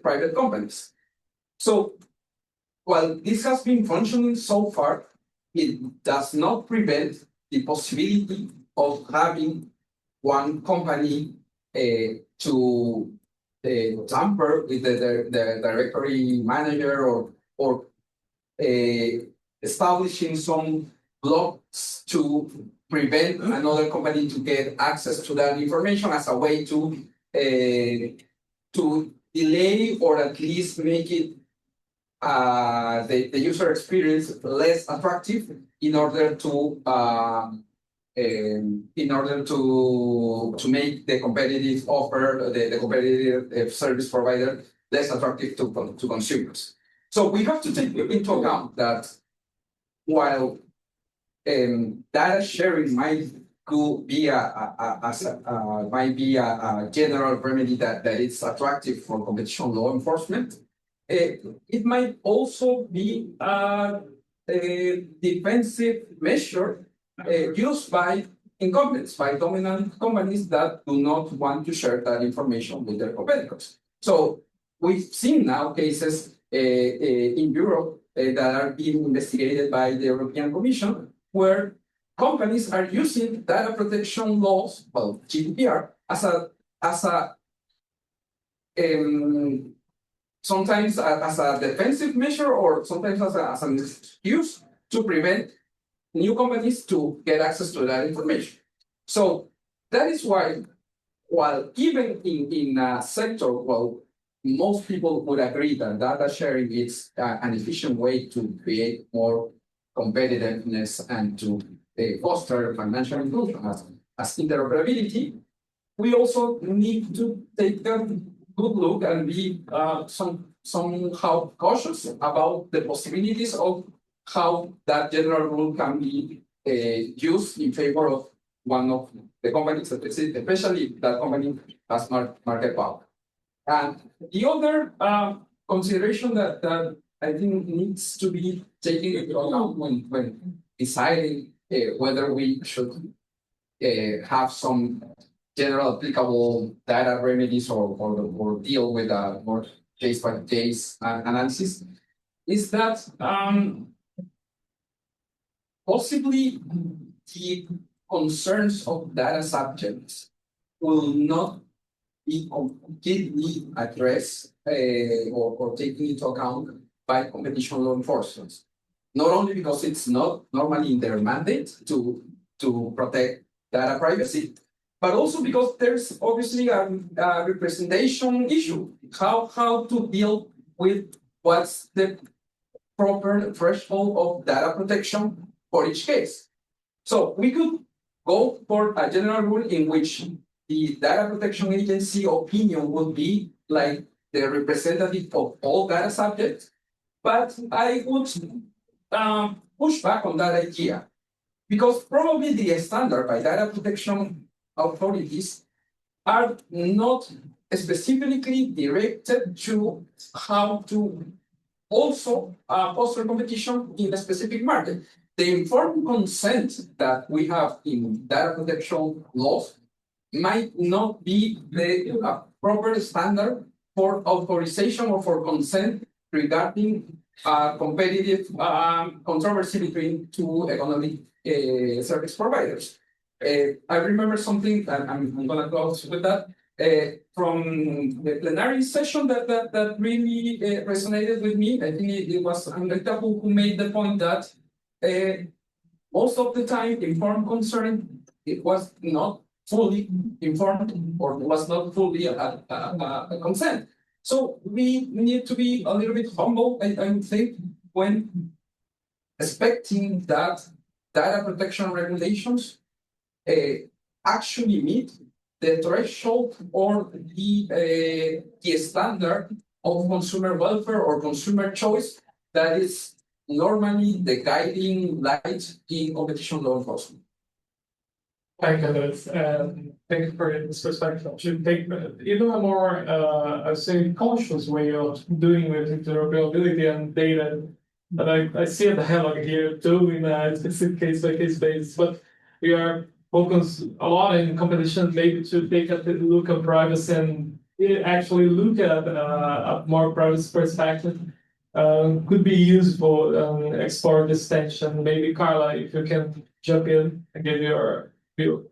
Speaker 3: private companies. So while this has been functioning so far, it does not prevent the possibility of having one company to tamper with the directory manager or establishing some blocks to prevent another company to get access to that information as a way to delay or at least make it the user experience less attractive in order to make the competitive offer, the competitive service provider less attractive to consumers. So we have to take into account that while data sharing might be a general remedy that is attractive for competition law enforcement, it might also be a defensive measure used by incumbents, by dominant companies that do not want to share that information with their competitors. So we've seen now cases in Europe that are being investigated by the European Commission, where companies are using data protection laws, well, GDPR, sometimes as a defensive measure or sometimes as an excuse to prevent new companies to get access to that information. So that is why, while even in a sector, well, most people would agree that data sharing is an efficient way to create more competitiveness and to foster financial inclusion as interoperability, we also need to take a good look and be somehow cautious about the possibilities of how that general rule can be used in favor of one of the companies, especially that company has market power. And the other consideration that I think needs to be taken into account when deciding whether we should have some general applicable data remedies or deal with a more case by case analysis is that possibly the concerns of data subjects will not be completely addressed or taken into account by competition law enforcement. Not only because it's not normally in their mandate to protect data privacy, but also because there's obviously a representation issue. How to deal with what's the proper threshold of data protection for each case. So we could go for a general rule in which the data protection agency opinion would be like the representative of all data subjects, but I would push back on that idea because probably the standard by data protection authorities are not specifically directed to how to also foster competition in a specific market. The informed consent that we have in data protection laws might not be the proper standard for authorization or for consent regarding competitive controversy between two economic service providers. I remember something, and I'm going to close with that, from the plenary session that really resonated with me. I think it was Anrita who made the point that most of the time, informed consent, it was not fully informed or was not fully a consent. So we need to be a little bit humble, I think, when expecting that data protection regulations actually meet the threshold or the standard of consumer welfare or consumer choice that is normally the guiding light in competition law enforcement.
Speaker 1: Thank you, Liz. Thank you for this perspective. To take even a more, I'd say, conscious way of doing with interoperability and data. But I see a dialogue here too in a specific case by case basis. But we are focused a lot in competition, maybe to take a look at privacy and actually look at a more privacy perspective. Could be useful and explore this tension. Maybe Carla, if you can jump in and give your view.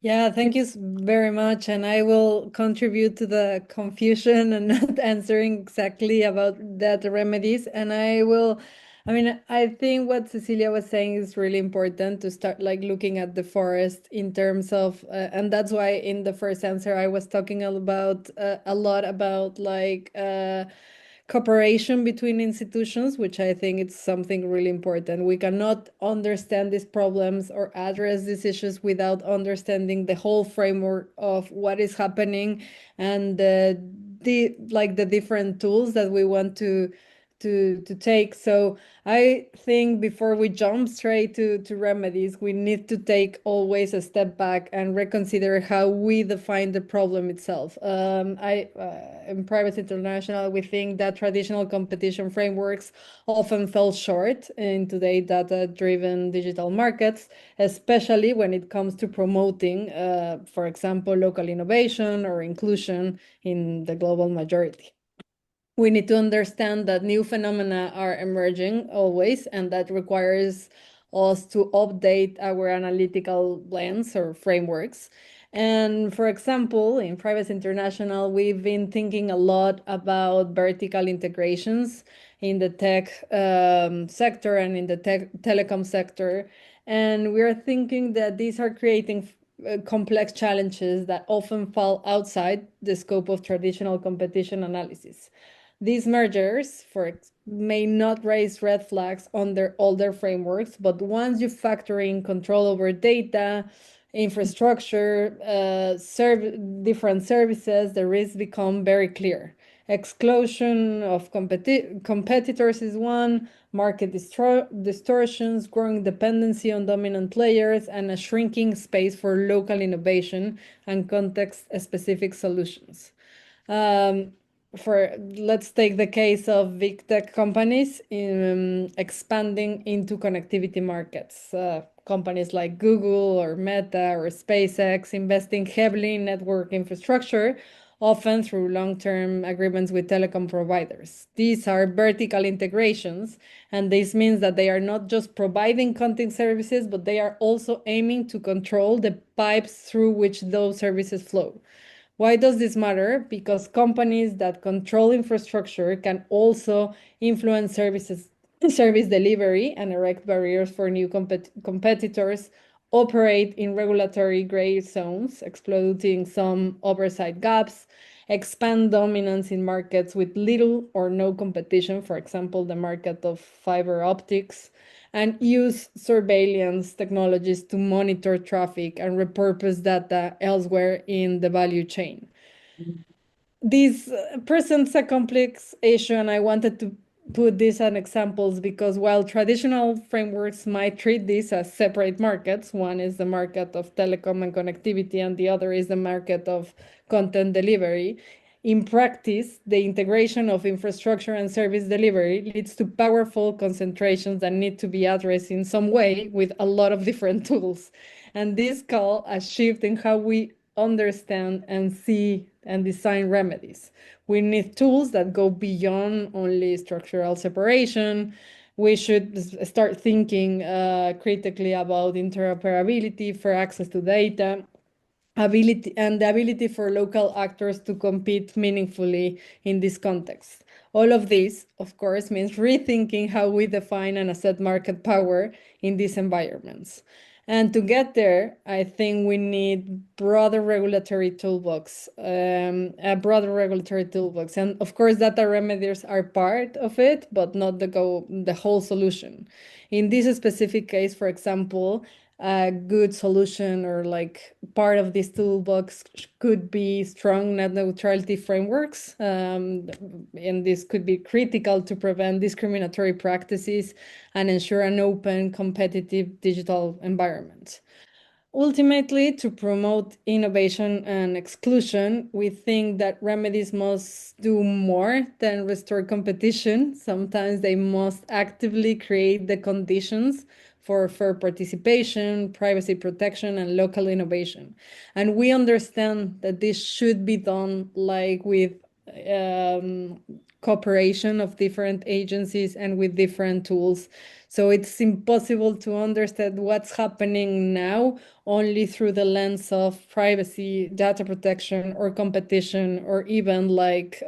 Speaker 5: Yeah, thank you very much. And I will contribute to the confusion and not answering exactly about that remedies. And I think what Cecilia was saying is really important to start like looking at the forest in terms of, and that's why in the first answer I was talking about a lot about like cooperation between institutions, which I think it's something really important. We cannot understand these problems or address these issues without understanding the whole framework of what is happening and the different tools that we want to take. So I think before we jump straight to remedies, we need to take always a step back and reconsider how we define the problem itself. In Privacy International, we think that traditional competition frameworks often fell short in today's data-driven digital markets, especially when it comes to promoting, for example, local innovation or inclusion in the global majority. We need to understand that new phenomena are emerging always, and that requires us to update our analytical lens or frameworks. And for example, in Privacy International, we've been thinking a lot about vertical integrations in the tech sector and in the telecom sector. And we are thinking that these are creating complex challenges that often fall outside the scope of traditional competition analysis. These mergers may not raise red flags on their older frameworks, but once you factor in control over data, infrastructure, different services, the risks become very clear. Exclusion of competitors is one, market distortions, growing dependency on dominant players, and a shrinking space for local innovation and context-specific solutions. Let's take the case of big tech companies in expanding into connectivity markets. Companies like Google or Meta or SpaceX investing heavily in network infrastructure, often through long-term agreements with telecom providers. These are vertical integrations, and this means that they are not just providing content services, but they are also aiming to control the pipes through which those services flow. Why does this matter? Because companies that control infrastructure can also influence service delivery and erect barriers for new competitors, operate in regulatory gray zones, exploiting some oversight gaps, expand dominance in markets with little or no competition, for example, the market of fiber optics, and use surveillance technologies to monitor traffic and repurpose data elsewhere in the value chain. This presents a complex issue, and I wanted to put this as examples because while traditional frameworks might treat these as separate markets, one is the market of telecom and connectivity, and the other is the market of content delivery. In practice, the integration of infrastructure and service delivery leads to powerful concentrations that need to be addressed in some way with a lot of different tools. And this calls a shift in how we understand and see and design remedies. We need tools that go beyond only structural separation. We should start thinking critically about interoperability for access to data, the ability for local actors to compete meaningfully in this context. All of this, of course, means rethinking how we define and assess market power in these environments. And to get there, I think we need broader regulatory toolbox, a broader regulatory toolbox. And of course, data remedies are part of it, but not the whole solution. In this specific case, for example, a good solution or like part of this toolbox could be strong net neutrality frameworks. And this could be critical to prevent discriminatory practices and ensure an open, competitive digital environment. Ultimately, to promote innovation and exclusion, we think that remedies must do more than restore competition. Sometimes they must actively create the conditions for fair participation, privacy protection, and local innovation. And we understand that this should be done like with cooperation of different agencies and with different tools. So it's impossible to understand what's happening now only through the lens of privacy, data protection, or competition, or even like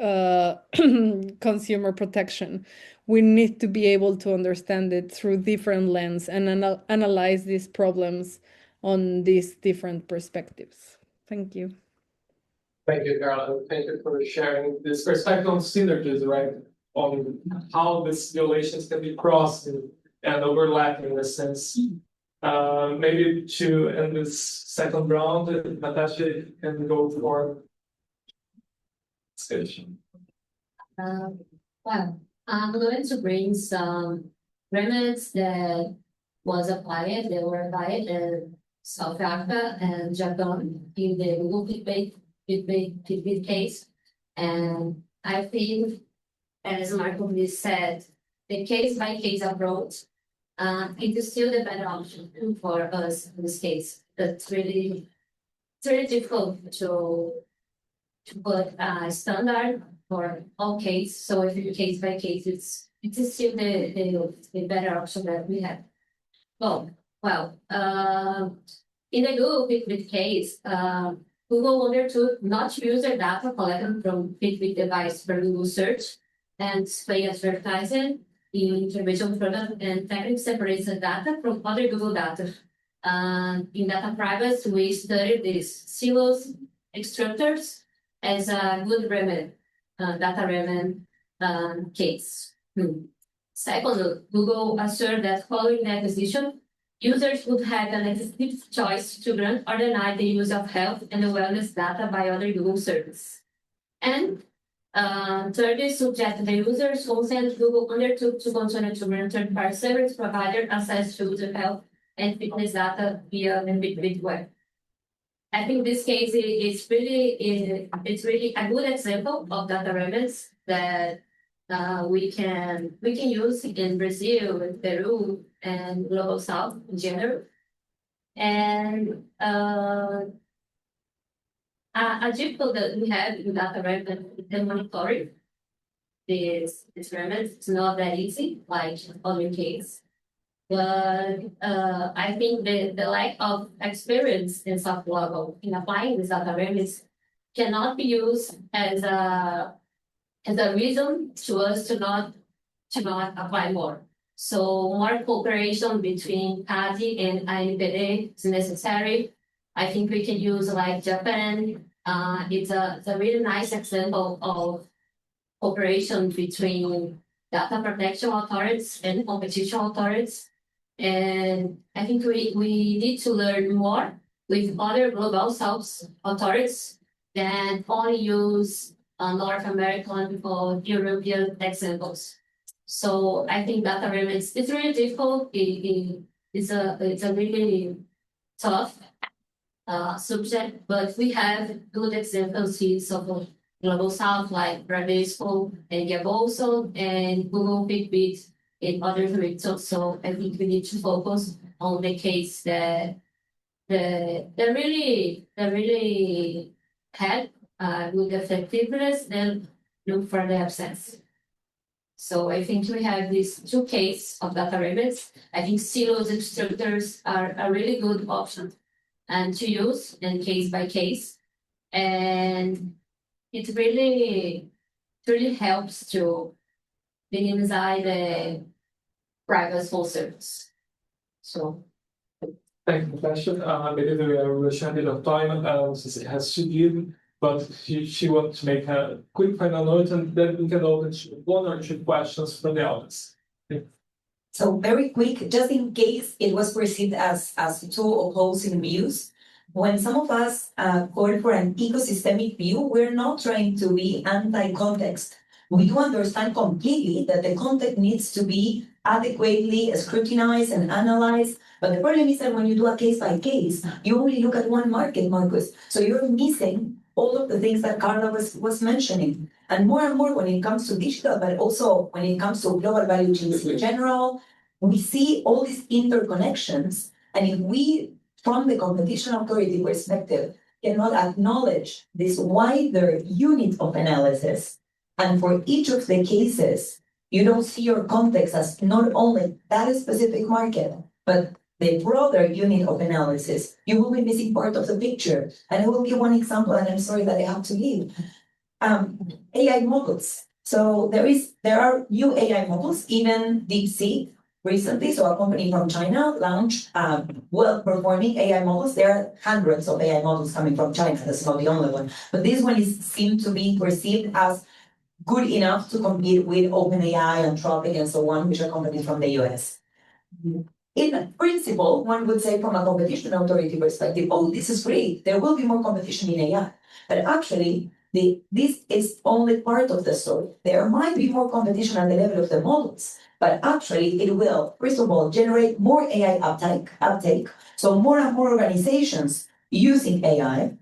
Speaker 5: consumer protection. We need to be able to understand it through different lens and analyze these problems on these different perspectives. Thank you.
Speaker 1: Thank you, Carla. Thank you for sharing this perspective on synergies, right? On how these relations can be crossed and overlapping in a sense. Maybe to end this second round, Natasha can go for discussion.
Speaker 6: Well, I'm going to bring some remedies that were applied in South Africa and Japan in the Google Fitbit case. And I think, as Marco said, the case-by-case approach, it is still the better option for us in this case. It's really difficult to put a standard for all cases. So if you case by case, it is still the better option that we have. In the Google Fitbit case, Google undertook not to use their data collected from Fitbit device for Google search and display advertising in intervention product and technically separates the data from other Google data. In data privacy, we studied these silos extractors as a good remedy, data remedy case. Second, Google asserted that following the acquisition, users would have an executive choice to grant or deny the use of health and wellness data by other Google services. And Third is subject to the user's consent. Google undertook to continue to run third-party service provider access to user health and fitness data via the big web. I think this case is really a good example of data remedies that we can use in Brazil, in Peru, and Global South in general. And a difficult that we have in data remedy and monitoring this remedies. It's not that easy like other case. But I think the lack of experience in soft level in applying these data remedies cannot be used as a reason to us to not apply more. So more cooperation between CADI and ANPD is necessary. I think we can use like Japan. It's a really nice example of cooperation between data protection authorities and competition authorities. And I think we need to learn more with other global South authorities than only use North American or European examples. So I think data remedies it's really difficult. It's a really tough subject, but we have good examples here of Global South like Bradesco and Gaboso and Google Fitbit and other regions. So I think we need to focus on the case that really had good effectiveness and look for the absence. So I think we have these two cases of data remedies. I think silos structures are a really good option and to use and case by case. And it really helps to minimize the privacy concerns. So
Speaker 1: Thank you, Passion. Maybe we are running out of time, since it has to give, but she wants to make a quick final note, and then we can open to one or two questions from the audience.
Speaker 4: So very quick, just in case it was perceived as two opposing views, when some of us call for an ecosystemic view, we're not trying to be anti-context. We do understand completely that the context needs to be adequately scrutinized and analyzed. But the problem is that when you do a case by case, you only look at one market, Marcus. So you're missing all of the things that Carla was mentioning. And more when it comes to digital, but also when it comes to global value chains in general, we see all these interconnections. And if we, from the competition authority perspective, cannot acknowledge this wider unit of analysis, and for each of the cases, you don't see your context as not only that specific market, but the broader unit of analysis, you will be missing part of the picture. And I will give one example, and I'm sorry that I have to give. AI models. So there are new AI models, even DeepSeek recently. So a company from China launched well-performing AI models. There are hundreds of AI models coming from China. That's not the only one. But this one seemed to be perceived as good enough to compete with OpenAI, Anthropic, and so on, which are companies from the US. In principle, one would say from a competition authority perspective, oh, this is great. There will be more competition in AI. But actually, this is only part of the story. There might be more competition at the level of the models, but actually it will, first of all, generate more AI uptake. So more and more organizations using AI.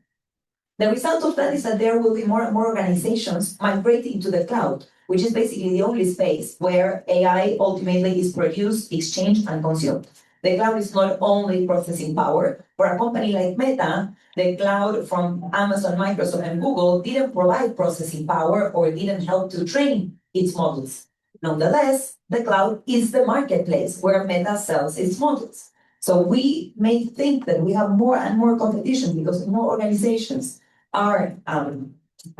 Speaker 4: The result of that is that there will be more and more organizations migrating to the cloud, which is basically the only space where AI ultimately is produced, exchanged, and consumed. The cloud is not only processing power. For a company like Meta, the cloud from Amazon, Microsoft, and Google didn't provide processing power or didn't help to train its models. Nonetheless, the cloud is the marketplace where Meta sells its models. So we may think that we have more and more competition because more organizations are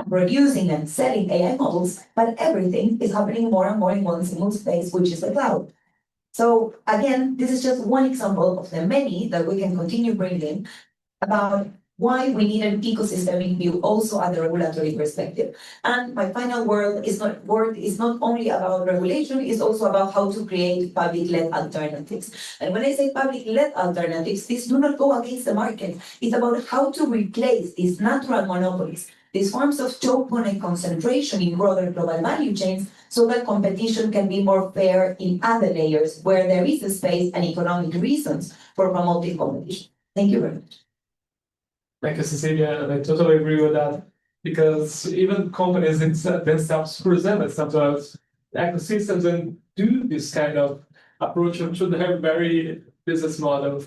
Speaker 4: producing and selling AI models, but everything is happening more and more in one single space, which is the cloud. So again, this is just one example of the many that we can continue bringing about why we need an ecosystemic view also at the regulatory perspective. And my final word is not only about regulation, it's also about how to create public-led alternatives. And when I say public-led alternatives, these do not go against the market. It's about how to replace these natural monopolies these forms of token and concentration in broader global value chains so that competition can be more fair in other layers where there is a space and economic reasons for promoting competition. Thank you very much.
Speaker 1: Thank you, Cecilia, and I totally agree with that because even companies themselves present themselves as ecosystems and do this kind of approach should have very business model.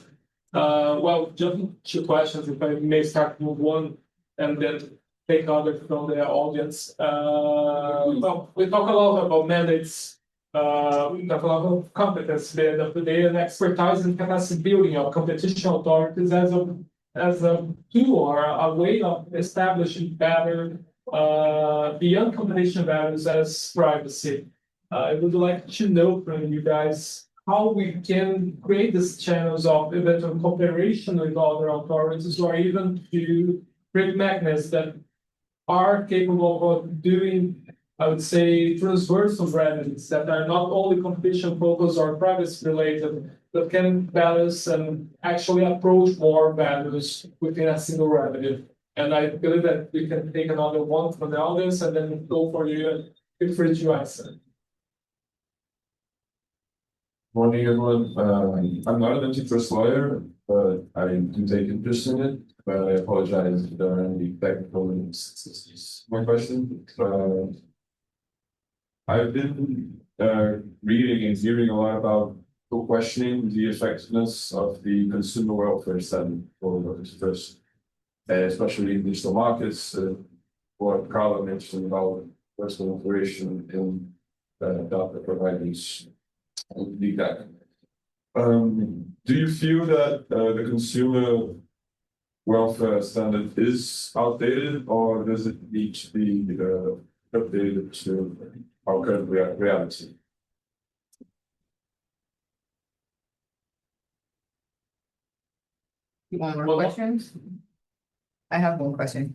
Speaker 1: Well, just two questions, if I may start with one and then take other from the audience. Well, we talk a lot about mandates, we talk a lot of competence at the end of the day and expertise and capacity building of competition authorities as a tool or a way of establishing better beyond competition values as privacy. I would like to know from you guys how we can create these channels of eventual cooperation with other authorities or even to create mechanisms that are capable of doing, I would say, transversal remedies that are not only competition focused or privacy related, but can balance and actually approach more values within a single remedy. And I believe that we can take another one from the audience and then go for you. Feel free to answer.
Speaker 7: Morning, everyone. I'm not an antitrust lawyer, but I do take interest in it. But I apologize if there are any technical inconsistencies. My question. I've been reading and hearing a lot about questioning the effectiveness of the consumer welfare standard for antitrust, especially in digital markets. What Carla mentioned about personal operation in data providers. Do you feel that the consumer welfare standard is outdated, or does it need to be updated to our current reality?
Speaker 8: You want more questions? I have one question.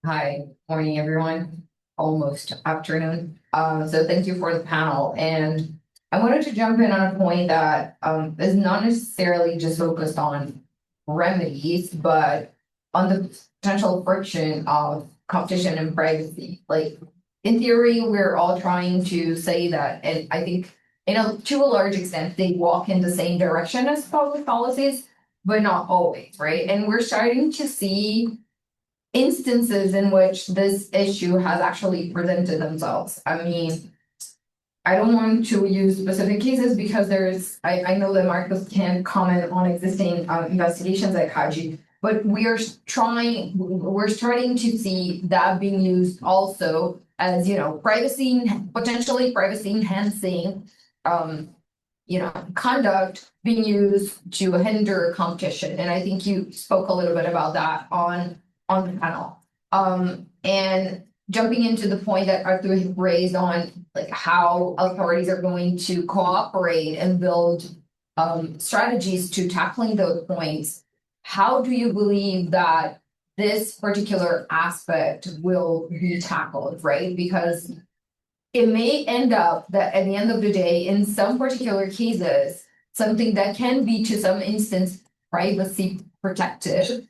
Speaker 8: Hi, morning, everyone. Almost afternoon. So thank you for the panel. And I wanted to jump in on a point that is not necessarily just focused on remedies, but on the potential friction of competition and privacy. Like, in theory, we're all trying to say that, and I think, to a large extent, they walk in the same direction as public policies, but not always, right? And we're starting to see instances in which this issue has actually presented themselves. I mean, I don't want to use specific cases because I know that Marcos can't comment on existing investigations at Kaji, but we're starting to see that being used also as, potentially privacy enhancing, conduct being used to hinder competition. And I think you spoke a little bit about that on the panel. And jumping into the point that Arthur raised on like how authorities are going to cooperate and build strategies to tackling those points, how do you believe that this particular aspect will be tackled, right? Because it may end up that at the end of the day, in some particular cases, something that can be to some instance privacy protected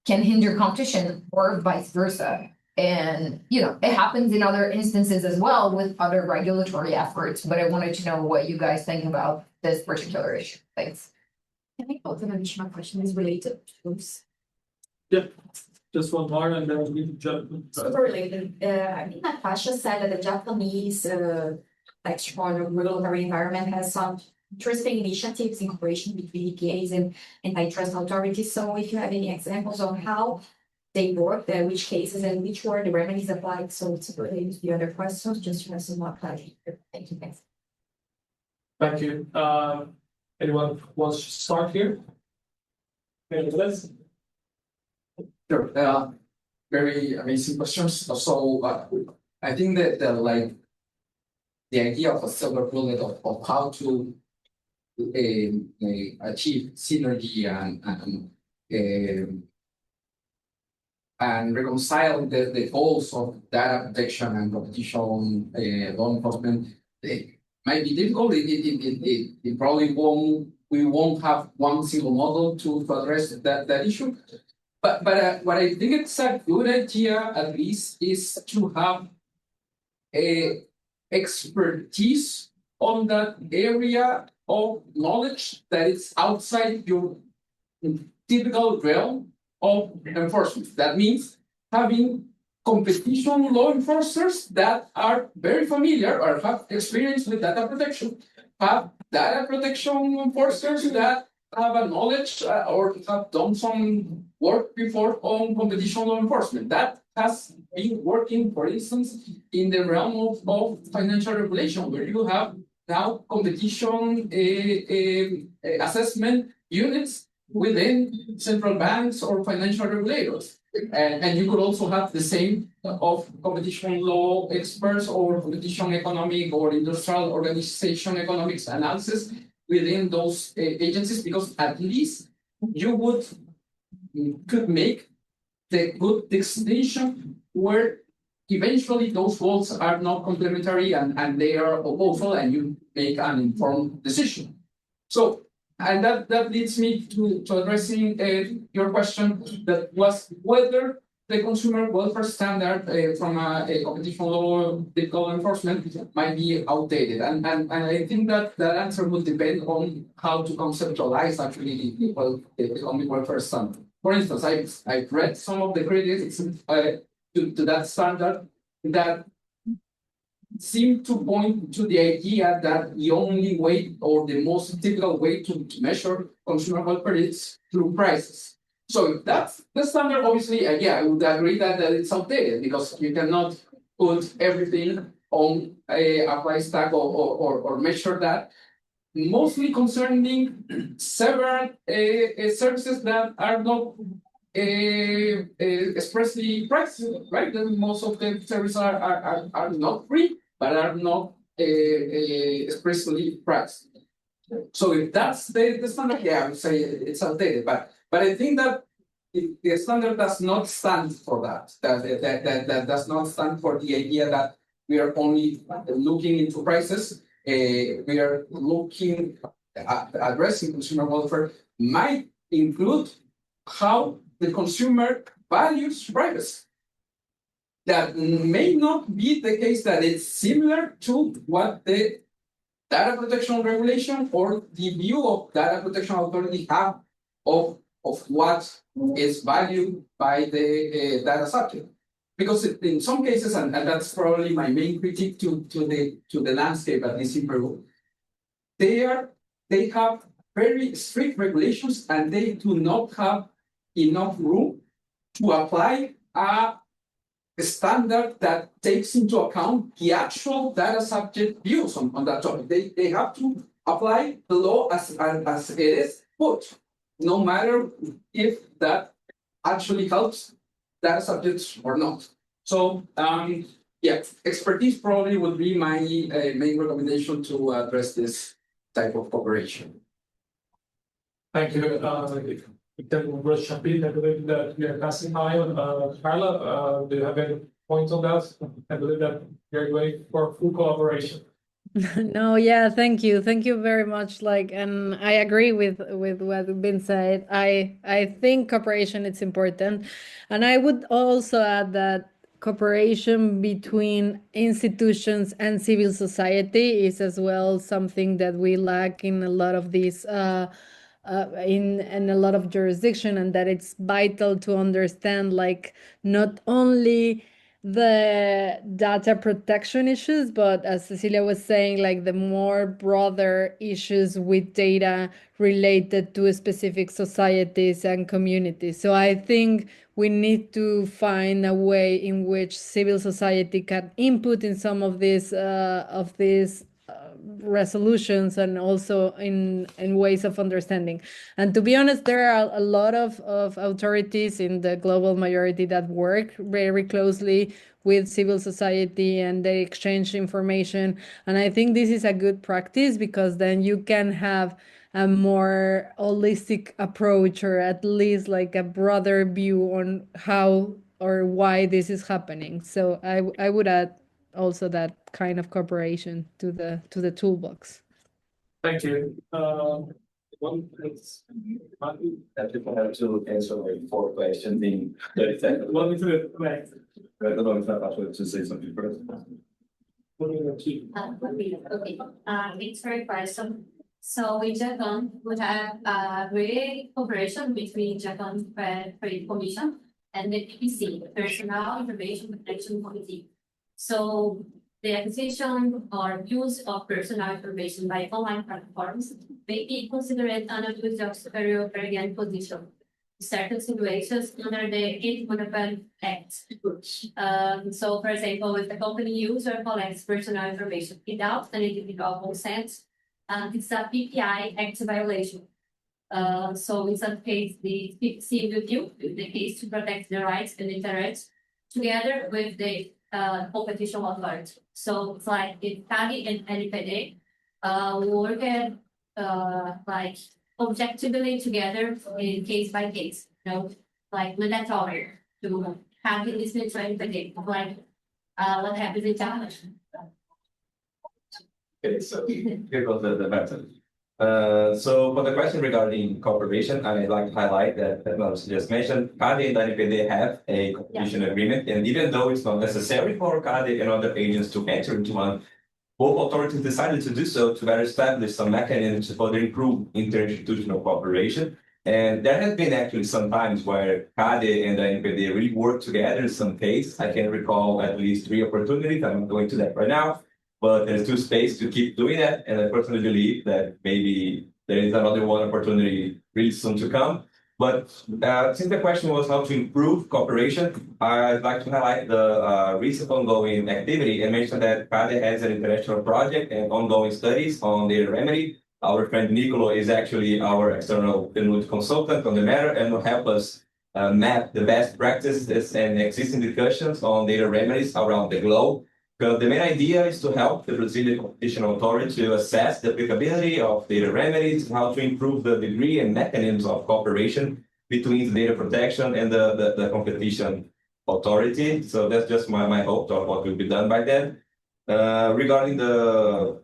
Speaker 8: can hinder competition or vice versa. And, it happens in other instances as well with other regulatory efforts, but I wanted to know what you guys think about this particular issue. Thanks.
Speaker 9: I think also an additional question is related to this.
Speaker 1: Yeah, just one more and then we jump.
Speaker 9: Super related. I think Natasha said that the Japanese external regulatory environment has some interesting initiatives in cooperation between DPAs and antitrust authorities. So if you have any examples of how they work, which cases and which were the remedies applied, so it's related to the other questions, just to have some more clarity. Thank you, guys.
Speaker 1: Thank you. Anyone wants to start here? Let's.
Speaker 3: Sure. Very amazing questions. So I think that the idea of a silver bullet of how to achieve synergy and reconcile the goals of data protection and competition law enforcement might be difficult. It probably we won't have one single model to address that issue. But what I think it's a good idea, at least, is to have a expertise on that area of knowledge that is outside your typical realm of enforcement. That means having competition law enforcers that are very familiar or have experience with data protection, have data protection enforcers that have a knowledge or have done some work before on competition law enforcement. That has been working, for instance, in the realm of financial regulation, where you have now competition assessment units within central banks or financial regulators. And you could also have the same of competition law experts or competition economic or industrial organization economics analysis within those agencies, because at least you could make the good distinction where eventually those roles are not complementary and they are opposable, and you make an informed decision. So, and that leads me to addressing your question, that was whether the consumer welfare standard from a competition law legal enforcement might be outdated. And I think that answer would depend on how to conceptualize actually the economic welfare standard. For instance, I've read some of the critics to that standard that seem to point to the idea that the only way or the most typical way to measure consumer welfare is through prices. So if that's the standard, obviously, I would agree that it's outdated, because you cannot put everything on a price tag or measure that. Mostly concerning several services that are not expressly priced, right? Then most of the services are not free, but are not expressly priced. So if that's the standard, I would say it's outdated. But I think that the standard does not stand for that. That does not stand for the idea that we are only looking into prices. We are looking at addressing consumer welfare might include how the consumer values privacy. That may not be the case that it's similar to what the data protection regulation or the view of data protection authority have of what is valued by the data subject. Because in some cases, and that's probably my main critique to the landscape, at least in Peru, they have very strict regulations, and they do not have enough room to apply a standard that takes into account the actual data subject views on that topic. They have to apply the law as it is put, no matter if that actually helps data subjects or not. So expertise probably would be my main recommendation to address this type of cooperation.
Speaker 1: Thank you. Then we'll jump in. I believe that we are passing time. Carla, do you have any points on that? I believe that we are going for full collaboration.
Speaker 5: No, yeah, thank you very much. And I agree with what's been said. I think cooperation is important, and I would also add that cooperation between institutions and civil society is as well something that we lack in a lot of these in a lot of jurisdiction, and that it's vital to understand not only the data protection issues, but as Cecilia was saying, the more broader issues with data related to specific societies and communities. So I think we need to find a way in which civil society can input in some of these resolutions, and also in ways of understanding. And to be honest, there are a lot of authorities in the global majority that work very closely with civil society, and they exchange information. And I think this is a good practice, because then you can have a more holistic approach, or at least a broader view on how or why this is happening. So I would add also that kind of cooperation to the toolbox.
Speaker 1: Thank you. One, it's.
Speaker 2: That people have to answer like 4 questions in 30 seconds.
Speaker 1: One to the next.
Speaker 2: I don't know if I'm actually to say something first.
Speaker 6: Okay, thanks for your question. So in Japan, we have great cooperation between Japan Trade Commission and the PPC, Personal Information Protection Committee. So the acquisition or use of personal information by online platforms may be considered an abuse of superior bargaining position in certain situations under the Anti-Monopoly Act. So, for example, if the company uses or collects personal information without an individual consent, it's a PPI Act violation. So in some case, the PPC will deal with the case to protect the rights and interests together with the competition authority. So it's like if CADE and NPD work like objectively together in case by case, you know, like mandatory to have it listening to NPD, like what happens in China.
Speaker 2: Okay, so here goes the method. So for the question regarding cooperation, I'd like to highlight that, as Melissa just mentioned, CADE and NPD have a competition agreement, and even though it's not necessary for CADE and other agents to enter into one, both authorities decided to do so to better establish some mechanisms to further improve interinstitutional cooperation. And there has been actually some times where CADE and the NPD really work together in some case. I can recall at least 3 opportunities. I'm not going to that right now. But there's still space to keep doing that, and I personally believe that maybe there is another one opportunity really soon to come. But since the question was how to improve cooperation, I'd like to highlight the recent ongoing activity and mention that CADE has an international project and ongoing studies on data remedy. Our friend Nicolo is actually our external consultant on the matter and will help us map the best practices and existing discussions on data remedies around the globe. Because the main idea is to help the Brazilian Competition Authority to assess the applicability of data remedies, how to improve the degree and mechanisms of cooperation between the data protection and the competition authority. So that's just my hope of what will be done by then. Regarding the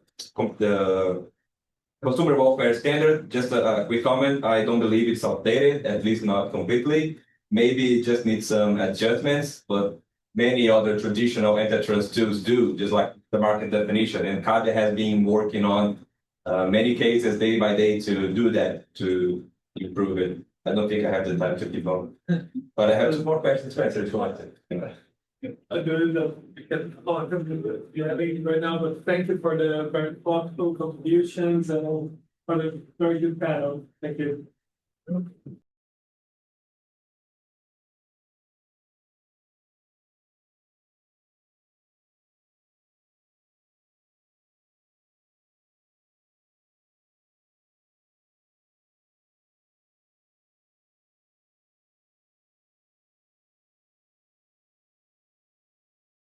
Speaker 2: consumer welfare standard, just a quick comment. I don't believe it's outdated, at least not completely. Maybe it just needs some adjustments, but many other traditional antitrust tools do, just like the market definition. And CADE has been working on many cases day by day to do that, to improve it. I don't think I have the time to keep on. But I have 2 more questions to answer if you want to.
Speaker 1: I do know because you're having right now, but thank you for the very thoughtful contributions and for the very good panel. Thank you.